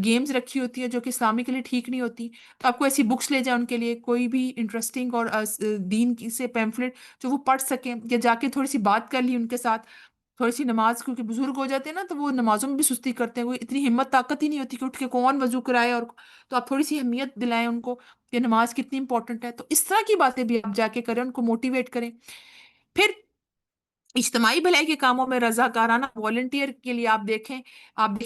گیمز رکھی ہوتی ہیں جو کہ اسلامی کے لیے ٹھیک نہیں ہوتی، تو آپ کو ایسی بکس لے جائیں ان کے لیے، کوئی بھی انٹرسٹنگ اور دین سے پیمفلٹ جو وہ پڑھ سکیں، یا جا کے تھوڑی سی بات کر لی ان کے ساتھ، تھوڑی سی نماز، کیونکہ بزرگ ہو جاتے ہیں نا تو وہ نمازوں میں بھی سستی کرتے ہیں، وہ اتنی ہمت طاقت ہی نہیں ہوتی کہ اٹھ کے کون وضو کرائے، اور تو آپ تھوڑی سی اہمیت دلائیں ان کو کہ نماز کتنی امپورٹنٹ ہے، تو اس طرح کی باتیں بھی آپ جا کے کریں، ان کو موٹیویٹ کریں۔ پھر اجتماعی بھلائی کے کاموں میں رضاکارانہ والنٹیئر کے لیے آپ دیکھیں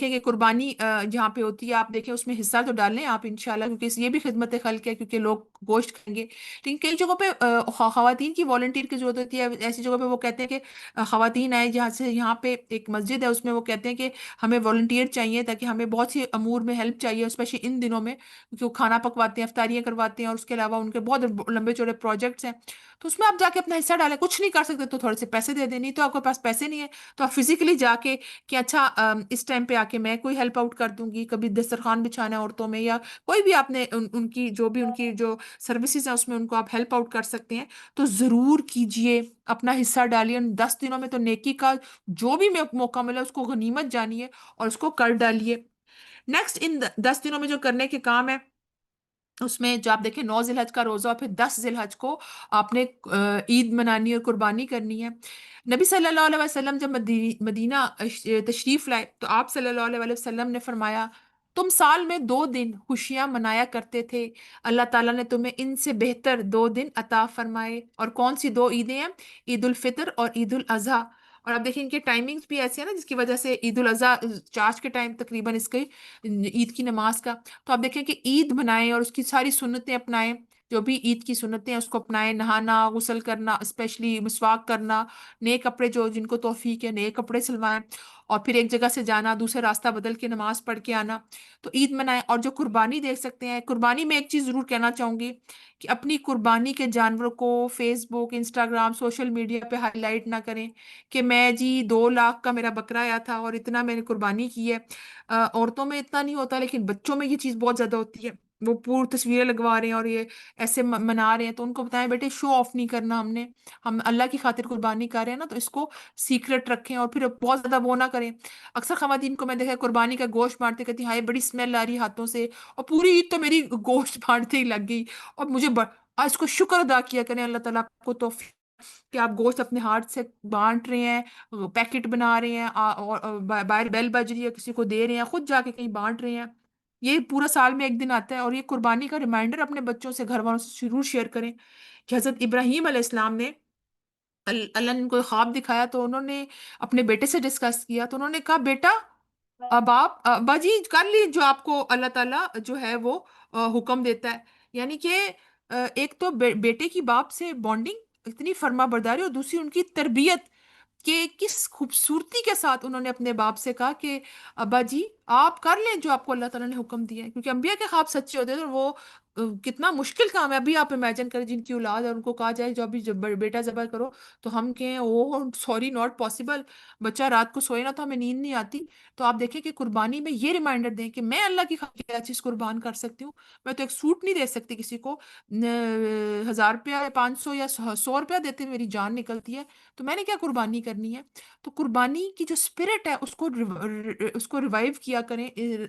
کہ قربانی جہاں پہ ہوتی ہے آپ دیکھیں اس میں حصہ تو ڈالیں آپ انشاءاللہ، کیونکہ یہ بھی خدمت خلق ہے، کیونکہ لوگ گوشت کھائیں گے، لیکن کئی جگہوں پہ خواتین کی والنٹیئر کی ضرورت ہوتی ہے، ایسی جگہوں پہ وہ کہتے ہیں کہ خواتین آئے، جہاں سے یہاں پہ ایک مسجد ہے اس میں وہ کہتے ہیں کہ ہمیں والنٹیئر چاہیے، تاکہ ہمیں بہت سی امور میں ہیلپ چاہیے، اسپیشلی ان دنوں میں، کیونکہ وہ کھانا پکواتے ہیں، افطاریاں کرواتے ہیں، اور اس کے علاوہ ان کے بہت لمبے چوڑے پروجیکٹس ہیں، تو اس میں آپ جا کے اپنا حصہ ڈالیں، کچھ نہیں کر سکتے تو تھوڑے سے پیسے دے دیں، نہیں تو آپ کے پاس پیسے نہیں ہے تو آپ فزیکلی جا کے کہ اچھا اس ٹائم پہ آ کے میں کوئی ہیلپ آؤٹ کر دوں گی، کبھی دسترخوان بچھانا ہے عورتوں میں، یا کوئی بھی آپ نے ان کی جو سروسز ہیں اس میں ان کو آپ ہیلپ آؤٹ کر سکتے ہیں، تو ضرور کیجئے، اپنا حصہ ڈالیے، ان 10 دنوں میں تو نیکی کا جو بھی موقع ملا اس کو غنیمت جانیے اور اس کو کر ڈالیے۔ نیکسٹ، ان 10 دنوں میں جو کرنے کے کام ہے اس میں جو آپ دیکھیں 9 ذی الحج کا روزہ اور پھر 10 ذی الحج کو آپ نے عید منانی اور قربانی کرنی ہے۔ نبی صلی اللہ علیہ وسلم جب مدینہ تشریف لائے تو آپ صلی اللہ علیہ وسلم نے فرمایا، تم سال میں 2 دن خوشیاں منایا کرتے تھے، اللہ تعالیٰ نے تمہیں ان سے بہتر 2 دن عطا فرمائے، اور کون سی 2 عیدیں ہیں؟ عید الفطر اور عید الاضحیٰ۔ اور آپ دیکھیں کہ ٹائمنگز بھی ایسے ہیں نا، جس کی وجہ سے عید الاضحیٰ چارج کے ٹائم تقریباً اس کی عید کی نماز کا، تو آپ دیکھیں کہ عید منائیں اور اس کی ساری سنتیں اپنائیں، جو بھی عید کی سنتیں ہیں اس کو اپنائیں، نہانا، غسل کرنا، اسپیشلی مسواک کرنا، نئے کپڑے جو جن کو توفیق ہے نئے کپڑے سلوائیں، اور پھر ایک جگہ سے جانا دوسرے راستہ بدل کے نماز پڑھ کے آنا، تو عید منائیں۔ اور جو قربانی دیکھ سکتے ہیں، قربانی میں ایک چیز ضرور کہنا چاہوں گی کہ اپنی قربانی کے جانور کو فیس بک، انسٹاگرام، سوشل میڈیا پہ ہائی لائٹ نہ کریں کہ میں جی 2 لاکھ کا میرا بکرا آیا تھا اور اتنا میں نے قربانی کی ہے۔ عورتوں میں اتنا نہیں ہوتا لیکن بچوں میں یہ چیز بہت زیادہ ہوتی ہے، وہ پور تصویریں لگوا رہے ہیں اور یہ ایسے منا رہے ہیں، تو ان کو بتائیں بیٹے شو آف نہیں کرنا، ہم اللہ کی خاطر قربانی کر رہے ہیں نا، تو اس کو سیکرٹ رکھیں، اور پھر بہت زیادہ وہ نہ کریں۔ اکثر خواتین کو میں دیکھا ہے قربانی کا گوشت بانٹتے کہتی ہیں ہائے بڑی اسمیل آ رہی ہے ہاتھوں سے، اور پوری عید تو میری گوشت بانٹتے ہی لگ گئی، اور مجھے اس کو شکر ادا کیا کریں، اللہ تعالیٰ آپ کو توفیق کہ آپ گوشت اپنے ہاتھ سے بانٹ رہے ہیں، پیکٹ بنا رہے ہیں، اور باہر بیل بج رہی ہے کسی کو دے رہے ہیں، خود جا کے کہیں بانٹ رہے ہیں، یہ پورا سال میں ایک دن آتا ہے، اور یہ قربانی کا ریمائنڈر اپنے بچوں سے، گھر والوں سے ضرور شیئر کریں کہ حضرت ابراہیم علیہ السلام نے اللہ نے ان کو خواب دکھایا تو انہوں نے اپنے بیٹے سے ڈسکس کیا، تو انہوں نے کہا بیٹا اب آپ ابا جی کر لی جو آپ کو اللہ تعالیٰ جو ہے وہ حکم دیتا ہے، یعنی کہ ایک تو بیٹے کی باپ سے بانڈنگ اتنی فرما برداری، اور دوسری ان کی تربیت کہ کس خوبصورتی کے ساتھ انہوں نے اپنے باپ سے کہا کہ ابا جی آپ کر لیں جو آپ کو اللہ تعالیٰ نے حکم دیا ہے، کیونکہ انبیاء کے خواب سچے ہوتے ہیں، تو وہ کتنا مشکل کام ہے، ابھی آپ امیجن کریں جن کی اولاد ہے ان کو کہا جائے جو ابھی بیٹا ذبح کرو، تو ہم کہیں او سوری ناٹ پاسبل، بچہ رات کو سوئے نا تو ہمیں نیند نہیں آتی، تو آپ دیکھیں کہ قربانی میں یہ ریمائنڈر دیں کہ میں اللہ کی خاطر کیا چیز قربان کر سکتی ہوں، میں تو ایک سوٹ نہیں دے سکتی کسی کو، 1000 روپیہ یا 500 یا 100 روپیہ دیتے میری جان نکلتی ہے، تو میں نے کیا قربانی کرنی ہے؟ تو قربانی کی جو اسپرٹ ہے اس کو ریوائیو کیا کریں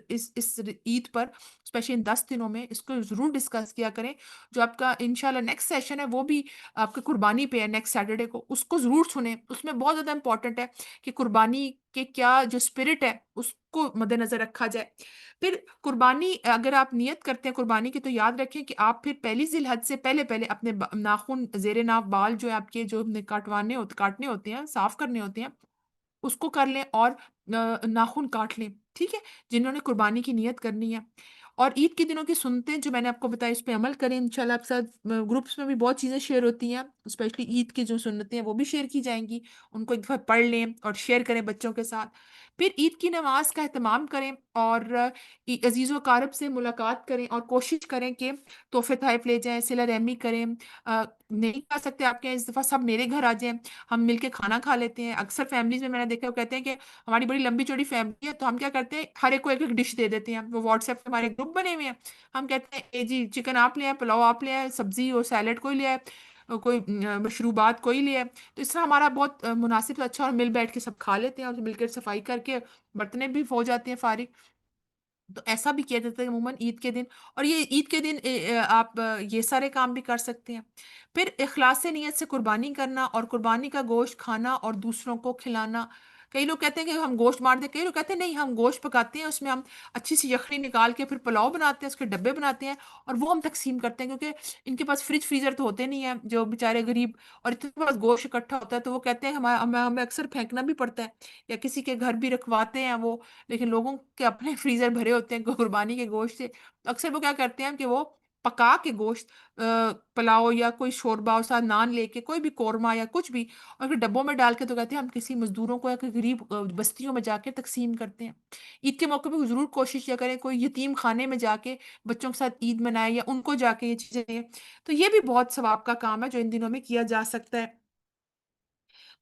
اس عید پر، اسپیشلی ان 10 دنوں میں اس کو ضرور ڈسکس کیا کریں۔ جو آپ کا انشاءاللہ نیکسٹ سیشن ہے وہ بھی آپ کے قربانی پہ ہے، نیکسٹ سیٹرڈے کو، اس کو ضرور سنیں، اس میں بہت زیادہ امپورٹنٹ ہے کہ قربانی کے کیا جو اسپرٹ ہے اس کو مد نظر رکھا جائے۔ پھر قربانی اگر آپ نیت کرتے ہیں قربانی کی تو یاد رکھیں کہ آپ پھر پہلی ذی الحج سے پہلے اپنے ناخن زیر ناف بال جو ہے آپ کے جو کاٹنے ہوتے ہیں، صاف کرنے ہوتے ہیں، اس کو کر لیں، اور ناخن کاٹ لیں، ٹھیک ہے، جنہوں نے قربانی کی نیت کرنی ہے۔ اور عید کے دنوں کی سنتیں جو میں نے آپ کو بتائی اس پہ عمل کریں انشاءاللہ، آپ ساتھ گروپس میں بھی بہت چیزیں شیئر ہوتی ہیں، اسپیشلی عید کی جو سنتیں ہیں وہ بھی شیئر کی جائیں گی، ان کو ایک دفعہ پڑھ لیں اور شیئر کریں بچوں کے ساتھ۔ پھر عید کی نماز کا اہتمام کریں اور عزیز و اقارب سے ملاقات کریں اور کوشش کریں کہ تحفے تحائف لے جائیں، صلہ رحمی کریں۔ نہیں کھا سکتے آپ کے یہاں اس دفعہ سب میرے گھر آ جائیں، ہم مل کے کھانا کھا لیتے ہیں۔ اکثر فیملیز میں نے دیکھا ہے وہ کہتے ہیں کہ ہماری بڑی لمبی چوڑی فیملی ہے، تو ہم کیا کرتے ہیں ہر ایک کو ایک ایک ڈش دے دیتے ہیں۔ وہ واٹس ایپ پہ ہمارے گروپ بنے ہوئے ہیں، ہم کہتے ہیں اے جی چکن آپ لے آئے، پلاؤ آپ لے آئے، سبزی اور سیلیڈ کوئی لے آئے، کوئی مشروبات کوئی لے آئے۔ تو اس طرح ہمارا بہت مناسب اچھا، اور مل بیٹھ کے سب کھا لیتے ہیں اور مل کر صفائی کر کے برتنیں بھی ہو جاتے ہیں فارغ۔ تو ایسا بھی کیا جاتا ہے عموماً عید کے دن، اور یہ عید کے دن آپ یہ سارے کام بھی کر سکتے ہیں۔ پھر اخلاص نیت سے قربانی کرنا اور قربانی کا گوشت کھانا اور دوسروں کو کھلانا۔ کئی لوگ کہتے ہیں کہ ہم گوشت مار دیں، کئی لوگ کہتے ہیں نہیں ہم گوشت پکاتے ہیں، اس میں ہم اچھی سی یخنی نکال کے پھر پلاؤ بناتے ہیں، اس کے ڈبے بناتے ہیں اور وہ ہم تقسیم کرتے ہیں، کیونکہ ان کے پاس فریج فریزر تو ہوتے نہیں ہیں جو بیچارے غریب، اور اتنے کے پاس گوشت اکٹھا ہوتا ہے تو وہ کہتے ہیں ہمیں اکثر پھینکنا بھی پڑتا ہے، یا کسی کے گھر بھی رکھواتے ہیں وہ، لیکن لوگوں کے اپنے فریزر بھرے ہوتے ہیں قربانی کے گوشت سے۔ تو اکثر وہ کیا کرتے ہیں کہ وہ پکا کے گوشت پلاؤ یا کوئی شوربہ اور ساتھ نان لے کے کوئی بھی قورمہ یا کچھ بھی، اور پھر ڈبوں میں ڈال کے تو کہتے ہیں ہم کسی مزدوروں کو یا کوئی غریب بستیوں میں جا کے تقسیم کرتے ہیں۔ عید کے موقع پہ ضرور کوشش کیا کریں کوئی یتیم خانے میں جا کے بچوں کے ساتھ عید منائے، یا ان کو جا کے یہ چیزیں دیں۔ تو یہ بھی بہت ثواب کا کام ہے جو ان دنوں میں کیا جا سکتا ہے۔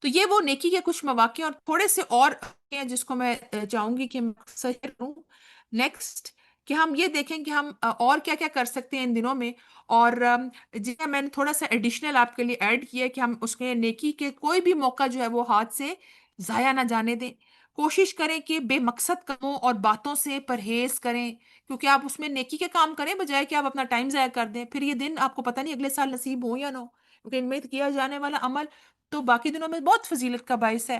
تو یہ وہ نیکی کے کچھ مواقع اور تھوڑے سے اور ہیں جس کو میں چاہوں گی کہ مختصر کروں نیکسٹ، کہ ہم یہ دیکھیں کہ ہم اور کیا کیا کر سکتے ہیں ان دنوں میں، اور جنہیں میں نے تھوڑا سا ایڈیشنل آپ کے لیے ایڈ کیا ہے کہ ہم اس کے نیکی کے کوئی بھی موقع جو ہے وہ ہاتھ سے ضائع نہ جانے دیں۔ کوشش کریں کہ بے مقصد کاموں اور باتوں سے پرہیز کریں، کیونکہ آپ اس میں نیکی کے کام کریں بجائے کہ آپ اپنا ٹائم ضائع کر دیں، پھر یہ دن آپ کو پتہ نہیں اگلے سال نصیب ہو یا نہ ہو، کیونکہ ان میں کیا جانے والا عمل تو باقی دنوں میں بہت فضیلت کا باعث ہے۔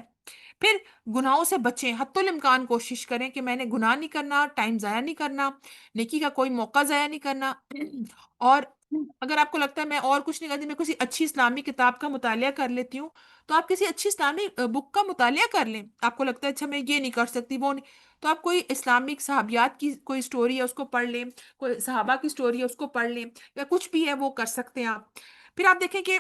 پھر گناہوں سے بچیں، حتی الامکان کوشش کریں کہ میں نے گناہ نہیں کرنا، ٹائم ضائع نہیں کرنا، نیکی کا کوئی موقع ضائع نہیں کرنا۔ اور اگر آپ کو لگتا ہے میں اور کچھ نہیں کرتی، میں کسی اچھی اسلامی کتاب کا مطالعہ کر لیتی ہوں، تو آپ کسی اچھی اسلامی بک کا مطالعہ کر لیں۔ آپ کو لگتا ہے اچھا میں یہ نہیں کر سکتی وہ نہیں، تو آپ کوئی اسلامک صحابیات کی کوئی سٹوری ہے اس کو پڑھ لیں، کوئی صحابہ کی سٹوری ہے اس کو پڑھ لیں، یا کچھ بھی ہے وہ کر سکتے ہیں آپ۔ پھر آپ دیکھیں کہ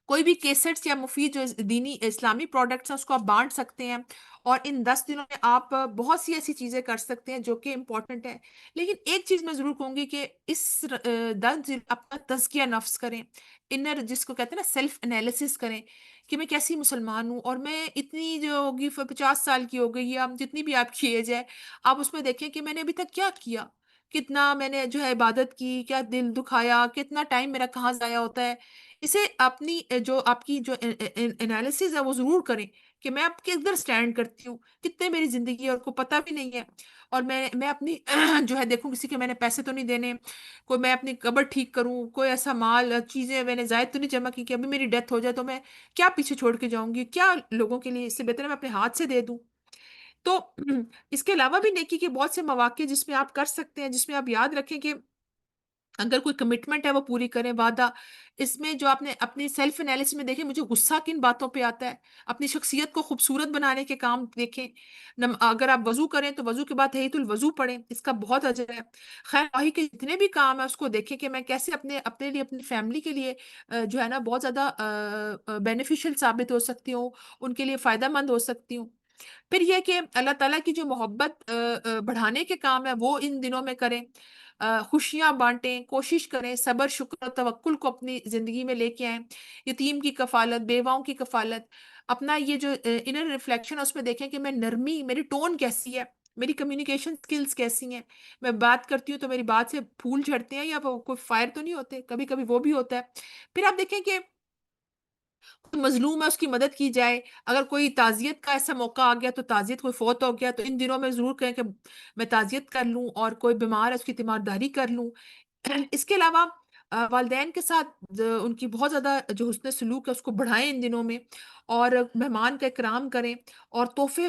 کوئی بھی کیسٹس یا مفید جو دینی اسلامی پروڈکٹس ہیں اس کو آپ بانٹ سکتے ہیں، اور ان 10 دنوں میں آپ بہت سی ایسی چیزیں کر سکتے ہیں جو کہ امپورٹنٹ ہے۔ لیکن ایک چیز میں ضرور کہوں گی کہ اس 10 دن اپنا تزکیہ نفس کریں، انر جس کو کہتے ہیں نا سیلف انالیسس کریں، کہ میں کیسی مسلمان ہوں، اور میں اتنی جو ہوگی 50 سال کی ہو گئی، یا جتنی بھی آپ کی ایج ہے، آپ اس میں دیکھیں کہ میں نے ابھی تک کیا کیا، کتنا میں نے جو ہے عبادت کی، کیا دل دکھایا، کتنا ٹائم میرا کہاں ضائع ہوتا ہے۔ اسے اپنی جو آپ کی جو انالیسز ہے وہ ضرور کریں کہ میں اب کدھر سٹینڈ کرتی ہوں، کتنے میری زندگی ہے اور کو پتہ بھی نہیں ہے، اور میں اپنی جو ہے دیکھوں کسی کے میں نے پیسے تو نہیں دینے، کوئی میں اپنی قبر ٹھیک کروں، کوئی ایسا مال چیزیں میں نے زائد تو نہیں جمع کی کہ ابھی میری ڈیتھ ہو جائے تو میں کیا پیچھے چھوڑ کے جاؤں گی، کیا لوگوں کے لیے، اس سے بہتر ہے میں اپنے ہاتھ سے دے دوں۔ تو اس کے علاوہ بھی نیکی کے بہت سے مواقع جس میں آپ کر سکتے ہیں، جس میں آپ یاد رکھیں کہ اگر کوئی کمٹمنٹ ہے وہ پوری کریں، وعدہ۔ اس میں جو آپ نے اپنی سیلف انالیسس میں دیکھیں مجھے غصہ کن باتوں پہ آتا ہے، اپنی شخصیت کو خوبصورت بنانے کے کام دیکھیں۔ اگر آپ وضو کریں تو وضو کے بعد تحیۃ الوضو پڑھیں، اس کا بہت اجر ہے۔ خیر خواہی کے جتنے بھی کام ہیں اس کو دیکھیں کہ میں کیسے اپنے لیے اپنی فیملی کے لیے جو ہے نا بہت زیادہ بینیفیشل ثابت ہو سکتی ہوں، ان کے لیے فائدہ مند ہو سکتی ہوں۔ پھر یہ کہ اللہ تعالیٰ کی جو محبت بڑھانے کے کام ہے وہ ان دنوں میں کریں، خوشیاں بانٹیں، کوشش کریں صبر شکر اور توکل کو اپنی زندگی میں لے کے آئیں، یتیم کی کفالت، بیواؤں کی کفالت، اپنا یہ جو انر ریفلیکشن ہے اس میں دیکھیں کہ میں نرمی، میری ٹون کیسی ہے، میری کمیونیکیشن سکلز کیسی ہیں، میں بات کرتی ہوں تو میری بات سے پھول جھڑتے ہیں یا کوئی فائر تو نہیں ہوتے، کبھی کبھی وہ بھی ہوتا ہے۔ پھر آپ دیکھیں کہ کوئی مظلوم ہے اس کی مدد کی جائے، اگر کوئی تعزیت کا ایسا موقع آ گیا تو تعزیت کوئی فوت ہو گیا تو ان دنوں میں ضرور کہیں کہ میں تعزیت کر لوں، اور کوئی بیمار ہے اس کی تیمارداری کر لوں۔ اس کے علاوہ والدین کے ساتھ ان کی بہت زیادہ جو حسن سلوک ہے اس کو بڑھائیں ان دنوں میں، اور مہمان کا اکرام کریں، اور تحفے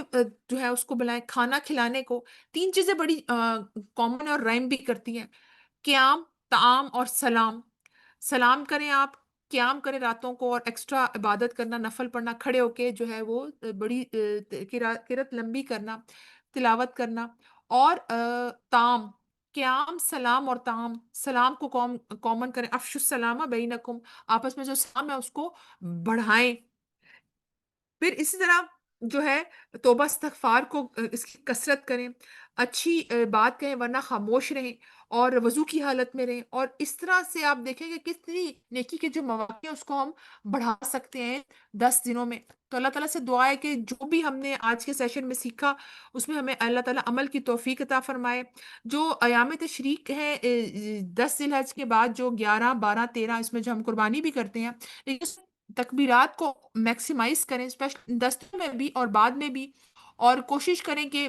جو ہے اس کو بلائیں کھانا کھلانے کو۔ 3 چیزیں بڑی کامن اور رائم بھی کرتی ہیں، قیام، طعام اور سلام۔ سلام کریں آپ، قیام کریں راتوں کو، اور ایکسٹرا عبادت کرنا، نفل پڑھنا، کھڑے ہو کے جو ہے وہ بڑی قرات لمبی کرنا، تلاوت کرنا، اور طعام، قیام، سلام اور طعام۔ سلام کو کامن کریں، افشوا السلام بینکم، آپس میں جو سلام ہے اس کو بڑھائیں۔ پھر اسی طرح جو ہے توبہ استغفار کو اس کی کثرت کریں، اچھی بات کہیں ورنہ خاموش رہیں، اور وضو کی حالت میں رہیں، اور اس طرح سے آپ دیکھیں کہ کتنی نیکی کے جو مواقع ہیں اس کو ہم بڑھا سکتے ہیں 10 دنوں میں۔ تو اللہ تعالیٰ سے دعا ہے کہ جو بھی ہم نے آج کے سیشن میں سیکھا اس میں ہمیں اللہ تعالیٰ عمل کی توفیق عطا فرمائے۔ جو ایام تشریق ہے 10 ذی الحج کے بعد جو 11 12 13 اس میں جو ہم قربانی بھی کرتے ہیں، لیکن اس تکبیرات کو میکسیمائز کریں، اسپیشل دستوں میں بھی اور بعد میں بھی، اور کوشش کریں کہ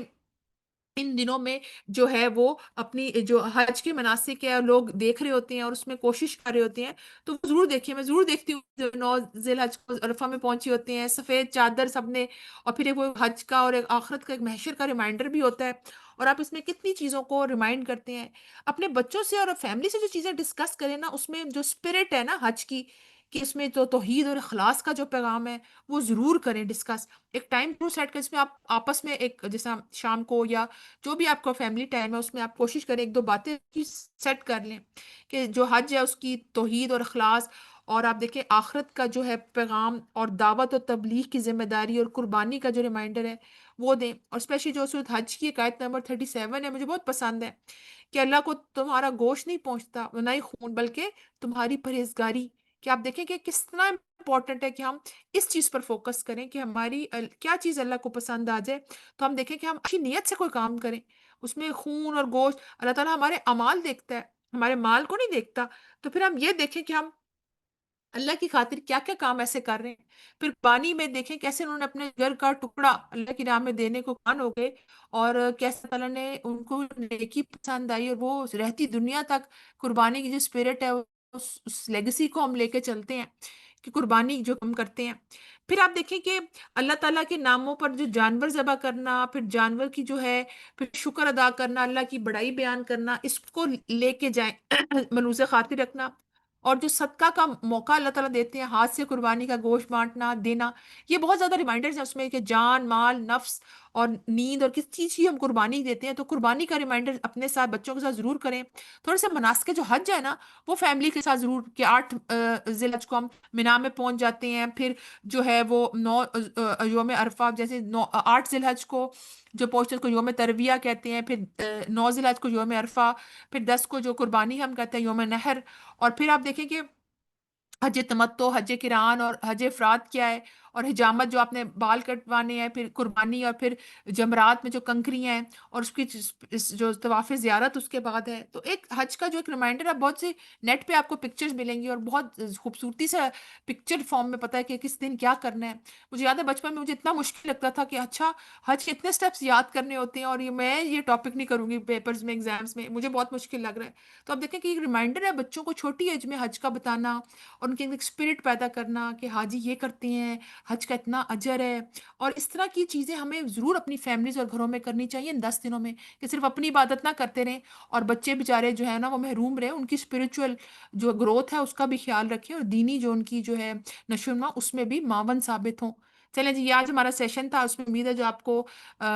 ان دنوں میں جو ہے وہ اپنی جو حج کے مناسک ہے لوگ دیکھ رہے ہوتے ہیں اور اس میں کوشش کر رہے ہوتے ہیں، تو وہ ضرور دیکھیں۔ میں ضرور دیکھتی ہوں جو 9 ذی الحج کو عرفہ میں پہنچے ہوتے ہیں، سفید چادر سب نے، اور پھر ایک وہ حج کا اور ایک آخرت کا ایک محشر کا ریمائنڈر بھی ہوتا ہے، اور آپ اس میں کتنی چیزوں کو ریمائنڈ کرتے ہیں۔ اپنے بچوں سے اور فیملی سے جو چیزیں ڈسکس کریں نا، اس میں جو اسپرٹ ہے نا حج کی، کہ اس میں تو توحید اور اخلاص کا جو پیغام ہے وہ ضرور کریں ڈسکس۔ ایک ٹائم ضرور سیٹ کریں، اس میں آپ آپس میں ایک جیسا شام کو یا جو بھی آپ کا فیملی ٹائم ہے اس میں آپ کوشش کریں ایک دو باتیں سیٹ کر لیں کہ جو حج ہے اس کی توحید اور اخلاص، اور آپ دیکھیں آخرت کا جو ہے پیغام اور دعوت و تبلیغ کی ذمہ داری اور قربانی کا جو ریمائنڈر ہے وہ دیں۔ اور اسپیشلی جو سورۃ حج کی ایک آیت نمبر 37 ہے، مجھے بہت پسند ہے کہ اللہ کو تمہارا گوشت نہیں پہنچتا نہ ہی خون، بلکہ تمہاری پرہیزگاری۔ کہ آپ دیکھیں کہ کس طرح امپورٹنٹ ہے کہ ہم اس چیز پر فوکس کریں کہ ہماری کیا چیز اللہ کو پسند آ جائے، تو ہم دیکھیں کہ ہم اچھی نیت سے کوئی کام کریں، اس میں خون اور گوشت، اللہ تعالیٰ ہمارے اعمال دیکھتا ہے، ہمارے مال کو نہیں دیکھتا۔ تو پھر ہم یہ دیکھیں کہ ہم اللہ کی خاطر کیا کیا کام ایسے کر رہے ہیں۔ پھر پانی میں دیکھیں کیسے انہوں نے اپنے گھر کا ٹکڑا اللہ کی راہ میں دینے کو قربان ہو گئے، اور کیسے تعالیٰ نے ان کو نیکی پسند آئی، اور وہ رہتی دنیا تک قربانی کی جو اسپرٹ ہے اس لیگسی کو ہم لے کے چلتے ہیں کہ قربانی جو ہم کرتے ہیں۔ پھر آپ دیکھیں کہ اللہ تعالیٰ کے ناموں پر جو جانور ذبح کرنا، پھر جانور کی جو ہے پھر شکر ادا کرنا، اللہ کی بڑائی بیان کرنا، اس کو لے کے جائیں ملوث خاطر رکھنا، اور جو صدقہ کا موقع اللہ تعالیٰ دیتے ہیں، ہاتھ سے قربانی کا گوشت بانٹنا دینا، یہ بہت زیادہ ریمائنڈرز ہیں اس میں کہ جان مال نفس اور نیند اور کس چیز کی ہم قربانی دیتے ہیں۔ تو قربانی کا ریمائنڈر اپنے ساتھ بچوں کے ساتھ ضرور کریں۔ تھوڑے سے مناسک جو حج ہے نا وہ فیملی کے ساتھ ضرور، کہ 8 ذی الحج کو ہم مینا میں پہنچ جاتے ہیں، پھر جو ہے وہ 9 یوم عرفہ، جیسے 8 ذی الحج کو جو پہنچتے ہیں اس کو یوم ترویہ کہتے ہیں، پھر 9 ذی الحج کو یوم عرفہ، پھر 10 کو جو قربانی ہم کہتے ہیں یوم نحر۔ اور پھر آپ دیکھیں کہ حج تمتع، حج کران اور حج افراد کیا ہے، اور حجامت جو آپ نے بال کٹوانے ہیں، پھر قربانی، اور پھر جمرات میں جو کنکریاں ہیں، اور اس کی جو طواف زیارت اس کے بعد ہے۔ تو ایک حج کا جو ایک ریمائنڈر ہے، بہت سی نیٹ پہ آپ کو پکچرز ملیں گی اور بہت خوبصورتی سے پکچر فارم میں پتہ ہے کہ کس دن کیا کرنا ہے۔ مجھے یاد ہے بچپن میں مجھے اتنا مشکل لگتا تھا کہ اچھا حج کے اتنے سٹیپس یاد کرنے ہوتے ہیں، اور میں یہ ٹاپک نہیں کروں گی پیپرز میں ایگزامز میں، مجھے بہت مشکل لگ رہا ہے۔ تو آپ دیکھیں کہ ایک ریمائنڈر ہے بچوں کو چھوٹی ایج میں حج کا بتانا، اور ان کے اندر ایک اسپرٹ پیدا کرنا کہ حاجی یہ کرتے ہیں، حج کا اتنا اجر ہے، اور اس طرح کی چیزیں ہمیں ضرور اپنی فیملیز اور گھروں میں کرنی چاہیے ان 10 دنوں میں، کہ صرف اپنی عبادت نہ کرتے رہیں اور بچے بیچارے جو ہے نا وہ محروم رہے، ان کی اسپرچول جو گروتھ ہے اس کا بھی خیال رکھیں، اور دینی جو ان کی جو ہے نشو و نما اس میں بھی معاون ثابت ہوں۔ چلیں جی، یہ آج ہمارا سیشن تھا، اس میں امید ہے جو آپ کو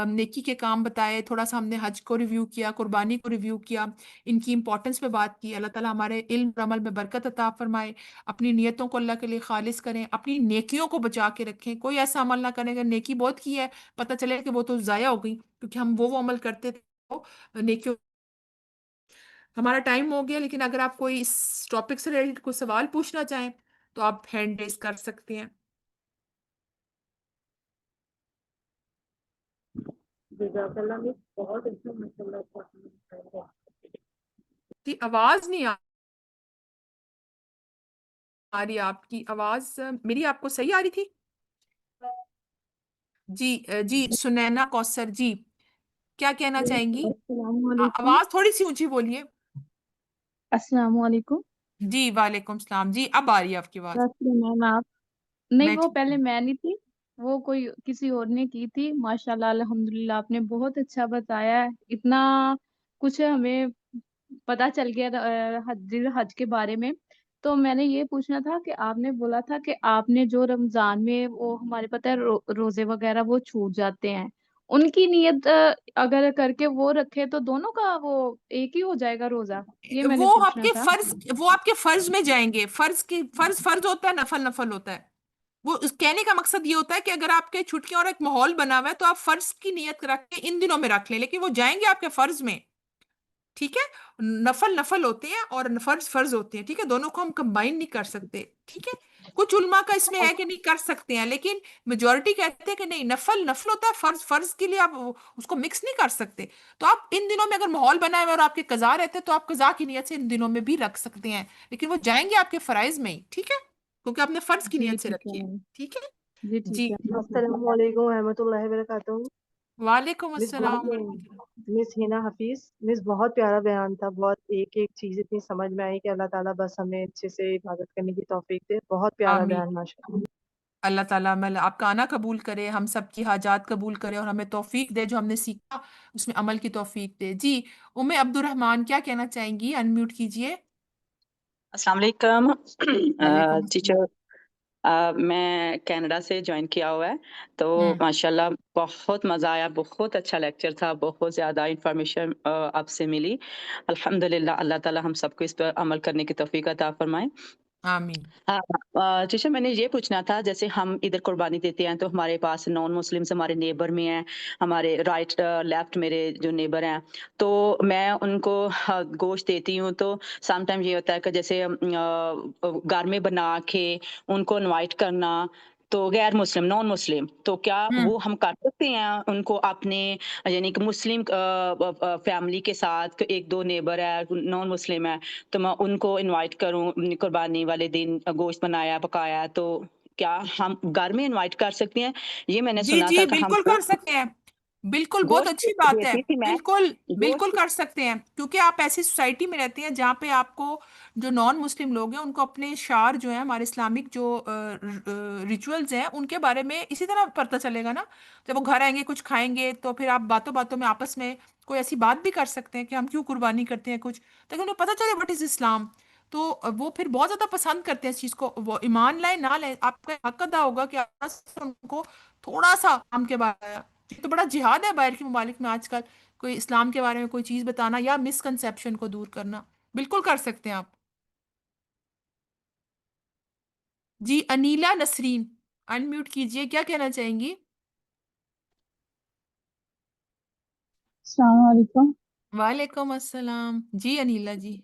نیکی کے کام بتائے، تھوڑا سا ہم نے حج کو ریویو کیا، قربانی کو ریویو کیا، ان کی امپورٹنس پہ بات کی۔ اللہ تعالیٰ ہمارے علم اور عمل میں برکت عطا فرمائے، اپنی نیتوں کو اللہ کے لیے خالص کریں، اپنی نیکیوں کو بچا کے رکھیں، کوئی ایسا عمل نہ کریں کہ نیکی بہت کی ہے پتہ چلے کہ وہ تو ضائع ہو گئی، کیونکہ ہم وہ عمل کرتے تھے وہ نیکیوں۔ ہمارا ٹائم ہو گیا، لیکن اگر آپ کوئی اس ٹاپک سے ریلیٹڈ کوئی سوال پوچھنا چاہیں تو آپ ہینڈ ریز کر سکتے ہیں۔ جزاک اللہ مس، بہت اچھا ماشاء اللہ سے آپ نے بتایا۔ جی آواز نہیں آ رہی، آپ کی آواز میری آپ کو صحیح آ رہی تھی؟ جی جی سنینا کوثر جی کیا کہنا چاہیں گی؟ السلام علیکم۔ آواز تھوڑی سی اونچی بولیے۔ السلام علیکم۔ جی وعلیکم السلام، جی اب آ رہی ہے آپ کی آواز۔ کیسے ہیں میم آپ؟ نہیں، میں وہ ٹھیک پہلے ہوں۔ میں نہیں تھی، وہ کوئی کسی اور نے کی تھی۔ ماشاء اللہ الحمدللہ، آپ نے بہت اچھا بتایا ہے، اتنا کچھ ہمیں پتا چل گیا حج حج کے بارے میں۔ تو میں نے یہ پوچھنا تھا کہ آپ نے بولا تھا کہ آپ نے جو رمضان میں وہ ہمارے پتہ ہے روزے وغیرہ وہ چھوٹ جاتے ہیں، ان کی نیت اگر کر کے وہ رکھے تو دونوں کا وہ ایک ہی ہو جائے گا روزہ؟ یہ میں نے وہ آپ پوچھنا کے تھا۔ فرض وہ آپ کے فرض میں جائیں گے، فرض کی فرض فرض ہوتا ہے، نفل نفل ہوتا ہے۔ وہ کہنے کا مقصد یہ ہوتا ہے کہ اگر آپ کے چھٹیاں اور ایک ماحول بنا ہوا ہے تو آپ فرض کی نیت رکھ کے ان دنوں میں رکھ لیں، لیکن وہ جائیں گے آپ کے فرض میں، ٹھیک ہے؟ نفل نفل ہوتے ہیں اور فرض فرض ہوتے ہیں، ٹھیک ہے؟ دونوں کو ہم کمبائن نہیں کر سکتے، ٹھیک ہے؟ کچھ علماء کا اس میں ہے کہ نہیں کر سکتے ہیں، لیکن میجورٹی کہتے ہیں کہ نہیں، نفل نفل ہوتا ہے، فرض فرض کے لیے آپ اس کو مکس نہیں کر سکتے۔ تو آپ ان دنوں میں اگر ماحول بنا ہوا ہے اور آپ کے قضا رہتے ہیں تو آپ قضا کی نیت سے ان دنوں میں بھی رکھ سکتے ہیں، لیکن وہ جائیں گے آپ کے فرائض میں ہی، ٹھیک ہے؟ کیونکہ آپ نے فرض کی جی نیت سے ٹھیک ہے رکھی ہے، میم، ٹھیک ہے؟ جی ٹھیک جی، ہے السلام علیکم ورحمۃ اللہ وبرکاتہ۔ وعلیکم مس السلام بہت ورحمۃ اللہ۔ مس ہینا حفیظ، مس بہت پیارا بیان تھا، بہت ایک ایک چیز اتنی سمجھ میں آئی کہ اللہ تعالیٰ بس ہمیں اچھے سے عبادت کرنے کی توفیق دے۔ بہت پیارا آمین، بیان، ماشاء اللہ۔ اللہ تعالیٰ میں آپ کا آنا قبول کرے، ہم سب کی حاجات قبول کرے اور ہمیں توفیق دے، جو ہم نے سیکھا اس میں عمل کی توفیق دے۔ جی، ام عبد الرحمان کیا کہنا چاہیں گی؟ انمیوٹ کیجئے۔ السلام علیکم وعلیکم السلام۔ ٹیچر، میں کینیڈا سے جوائن کیا ہوا ہے، تو ہوں، ماشاءاللہ بہت مزہ آیا، بہت اچھا لیکچر تھا، بہت زیادہ انفارمیشن آپ سے ملی۔ الحمدللہ اللہ تعالیٰ ہم سب کو اس پر عمل کرنے کی توفیق عطا فرمائے۔ آمین۔ ٹیچر، میں نے یہ پوچھنا تھا، جیسے ہم ادھر قربانی دیتے ہیں تو ہمارے پاس نان مسلمس ہمارے نیبر میں ہیں، ہمارے رائٹ لیفٹ میرے جو نیبر ہیں، تو میں ان کو گوشت دیتی ہوں، تو سم ٹائم یہ ہوتا ہے کہ جیسے گھر میں بنا کے ان کو انوائٹ کرنا، تو غیر مسلم نان مسلم، تو کیا ہوں، وہ ہم کر سکتے ہیں ان کو اپنے، یعنی کہ مسلم فیملی کے ساتھ، ایک دو نیبر ہے نان مسلم ہے، تو میں ان کو انوائٹ کروں قربانی والے دن، گوشت بنایا پکایا، تو کیا ہم گھر میں انوائٹ کر سکتے ہیں؟ یہ میں نے جی سنا جی تھا کہ ہم بالکل کر سکتے ہیں، بالکل، بہت گوشت اچھی بات ہے، دیتی تھی میں، بالکل بالکل گوشت کر سکتے ہیں، کیونکہ آپ ایسی سوسائٹی میں رہتے ہیں جہاں پہ آپ کو جو نان مسلم لوگ ہیں ان کو اپنے شعار جو ہیں، ہمارے اسلامک جو ریچولز ہیں ان کے بارے میں اسی طرح پتہ چلے گا نا۔ جب وہ گھر آئیں گے کچھ کھائیں گے تو پھر آپ باتوں باتوں میں آپس میں کوئی ایسی بات بھی کر سکتے ہیں کہ ہم کیوں قربانی کرتے ہیں کچھ، تاکہ انہیں پتہ چلے وٹ از اسلام۔ تو وہ پھر بہت زیادہ پسند کرتے ہیں اس چیز کو، وہ ایمان لائے نہ لائے آپ کا حق ادا ہوگا کہ آپ ان کو تھوڑا سا اسلام کے بارے میں، یہ تو بڑا جہاد ہے باہر کے ممالک میں آج کل، کوئی اسلام کے بارے میں کوئی چیز بتانا یا مسکنسیپشن کو دور کرنا، بالکل کر سکتے ہیں آپ۔ جی، انیلا نسرین انمیوٹ کیجئے، کیا کہنا چاہیں گی؟ السلام علیکم وعلیکم السلام، جی انیلا جی۔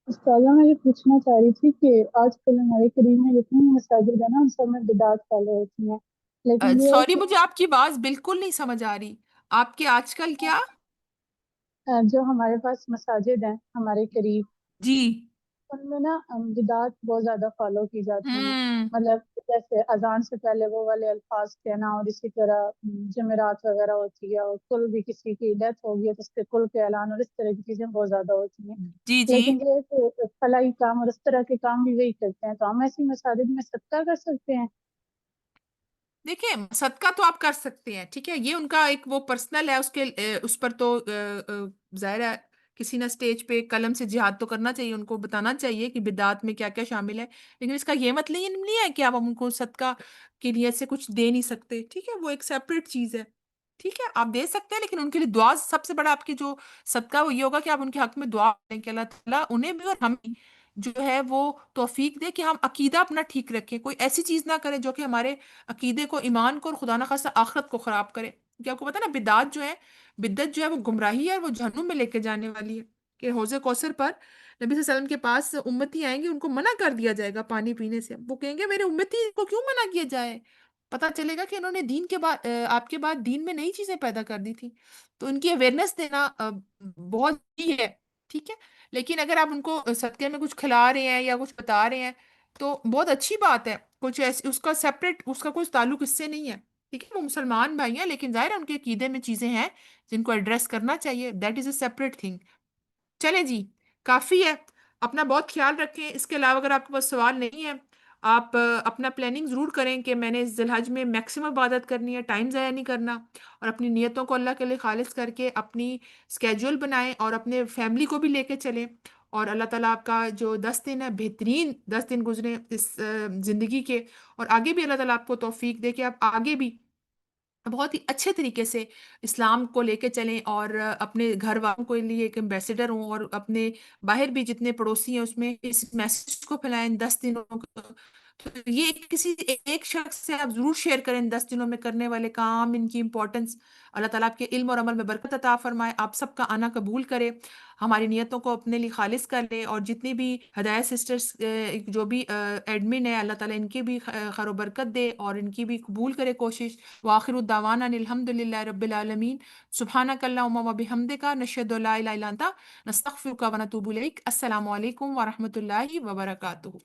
استاذہ، میں یہ پوچھنا چاہ رہی تھی کہ آج کل ہمارے قریب میں جتنی مساجد ہے نا ان سب میں بدعات پھیلے ہوتی ہیں، لیکن یہ ہے سوری، مجھے آپ کی آواز بالکل نہیں سمجھ آ رہی، آپ کے آج کل کیا؟ کہ جو ہمارے پاس مساجد ہیں ہمارے قریب، جی، ان میں نا بدعات بہت زیادہ فالو کی جاتی ہیں، ہوں، مطلب جیسے اذان سے پہلے وہ والے الفاظ کہنا، اور اسی طرح جمعرات وغیرہ ہوتی ہے، اور کل بھی کسی کی ڈیتھ ہوگی ہے تو اس کے کل کے اعلان اور اس طرح کی چیزیں بہت زیادہ ہوتی ہیں، جی جی۔ لیکن یہ ہے کہ فلاحی کام اور اس طرح کے کام بھی وہی کرتے ہیں، تو ہم ایسی مساجد میں صدقہ کر سکتے ہیں؟ دیکھیں، صدقہ تو آپ کر سکتے ہیں، ٹھیک ہے، یہ ان کا ایک وہ پرسنل ہے، اس کے اس پر تو ظاہر ہے کسی نہ اسٹیج پہ قلم سے جہاد تو کرنا چاہیے، ان کو بتانا چاہیے کہ بدعات میں کیا کیا شامل ہے، لیکن اس کا یہ مطلب نہیں ہے کہ آپ ان کو صدقہ کی نیت سے کچھ دے نہیں سکتے، ٹھیک ہے، وہ ایک سیپریٹ چیز ہے، ٹھیک ہے، آپ دے سکتے ہیں، لیکن ان کے لیے دعا سب سے بڑا آپ کی جو صدقہ وہ یہ ہوگا کہ آپ ان کے حق میں دعا کریں کہ اللہ تعالیٰ انہیں بھی اور ہمیں جو ہے وہ توفیق دے کہ ہم عقیدہ اپنا ٹھیک رکھیں، کوئی ایسی چیز نہ کریں جو کہ ہمارے عقیدے کو، ایمان کو اور خدا نخواستہ آخرت کو خراب کرے، کیونکہ آپ کو پتا نا بدعت جو ہے، بدعت جو ہے وہ گمراہی ہے، وہ جہنم میں لے کے جانے والی ہے، کہ حوض کوثر پر نبی صلی اللہ علیہ وسلم کے پاس امتی آئیں گے، ان کو منع کر دیا جائے گا پانی پینے سے، وہ کہیں گے میرے امتی کو کیوں منع کیا جائے، پتا چلے گا کہ انہوں نے دین کے بعد آپ کے بعد دین میں نئی چیزیں پیدا کر دی تھی، تو ان کی اویئرنیس دینا بہت ضروری ہے، ٹھیک ہے، لیکن اگر آپ ان کو صدقے میں کچھ کھلا رہے ہیں یا کچھ بتا رہے ہیں تو بہت اچھی بات ہے، کچھ ایسی اس کا سیپریٹ، اس کا کوئی تعلق اس سے نہیں ہے، ٹھیک ہے، وہ مسلمان بھائی ہیں، لیکن ظاہر ہے ان کے عقیدے میں چیزیں ہیں جن کو ایڈریس کرنا چاہیے، that is a separate thing. چلے جی، کافی ہے، اپنا بہت خیال رکھیں، اس کے علاوہ اگر آپ کے پاس سوال نہیں ہے، آپ اپنا پلاننگ ضرور کریں کہ میں نے اس ذی الحج میں میکسیمم عبادت کرنی ہے، ٹائم ضائع نہیں کرنا، اور اپنی نیتوں کو اللہ کے لیے خالص کر کے اپنی اسکیجول بنائیں اور اپنے فیملی کو بھی لے کے چلیں، اور اللہ تعالیٰ آپ کا جو 10 دن ہے بہترین 10 دن گزرے اس زندگی کے، اور آگے بھی اللہ تعالیٰ آپ کو توفیق دے کہ آپ آگے بھی بہت ہی اچھے طریقے سے اسلام کو لے کے چلیں، اور اپنے گھر والوں کے لیے ایک ایمبیسڈر ہوں، اور اپنے باہر بھی جتنے پڑوسی ہیں اس میں اس میسج کو پھیلائیں 10 دنوں تو یہ کسی ایک شخص سے آپ ضرور شیئر کریں 10 دنوں میں کرنے والے کام، ان کی امپورٹنس. اللہ تعالیٰ آپ کے علم اور عمل میں برکت عطا فرمائے، آپ سب کا آنا قبول کرے، ہماری نیتوں کو اپنے لیے خالص کر لے، اور جتنی بھی ہدایت سسٹرز جو بھی ایڈمن ہے، اللہ تعالیٰ ان کی بھی خیر و برکت دے اور ان کی بھی قبول کرے کوشش. وآخر الدعوانا الحمد للہ رب العالمین. سبحانک اللہم و بحمدک نشہد ان لا الہ الا انت نستغفرک و نتوب الیک. السلام علیکم ورحمۃ اللہ وبرکاتہ.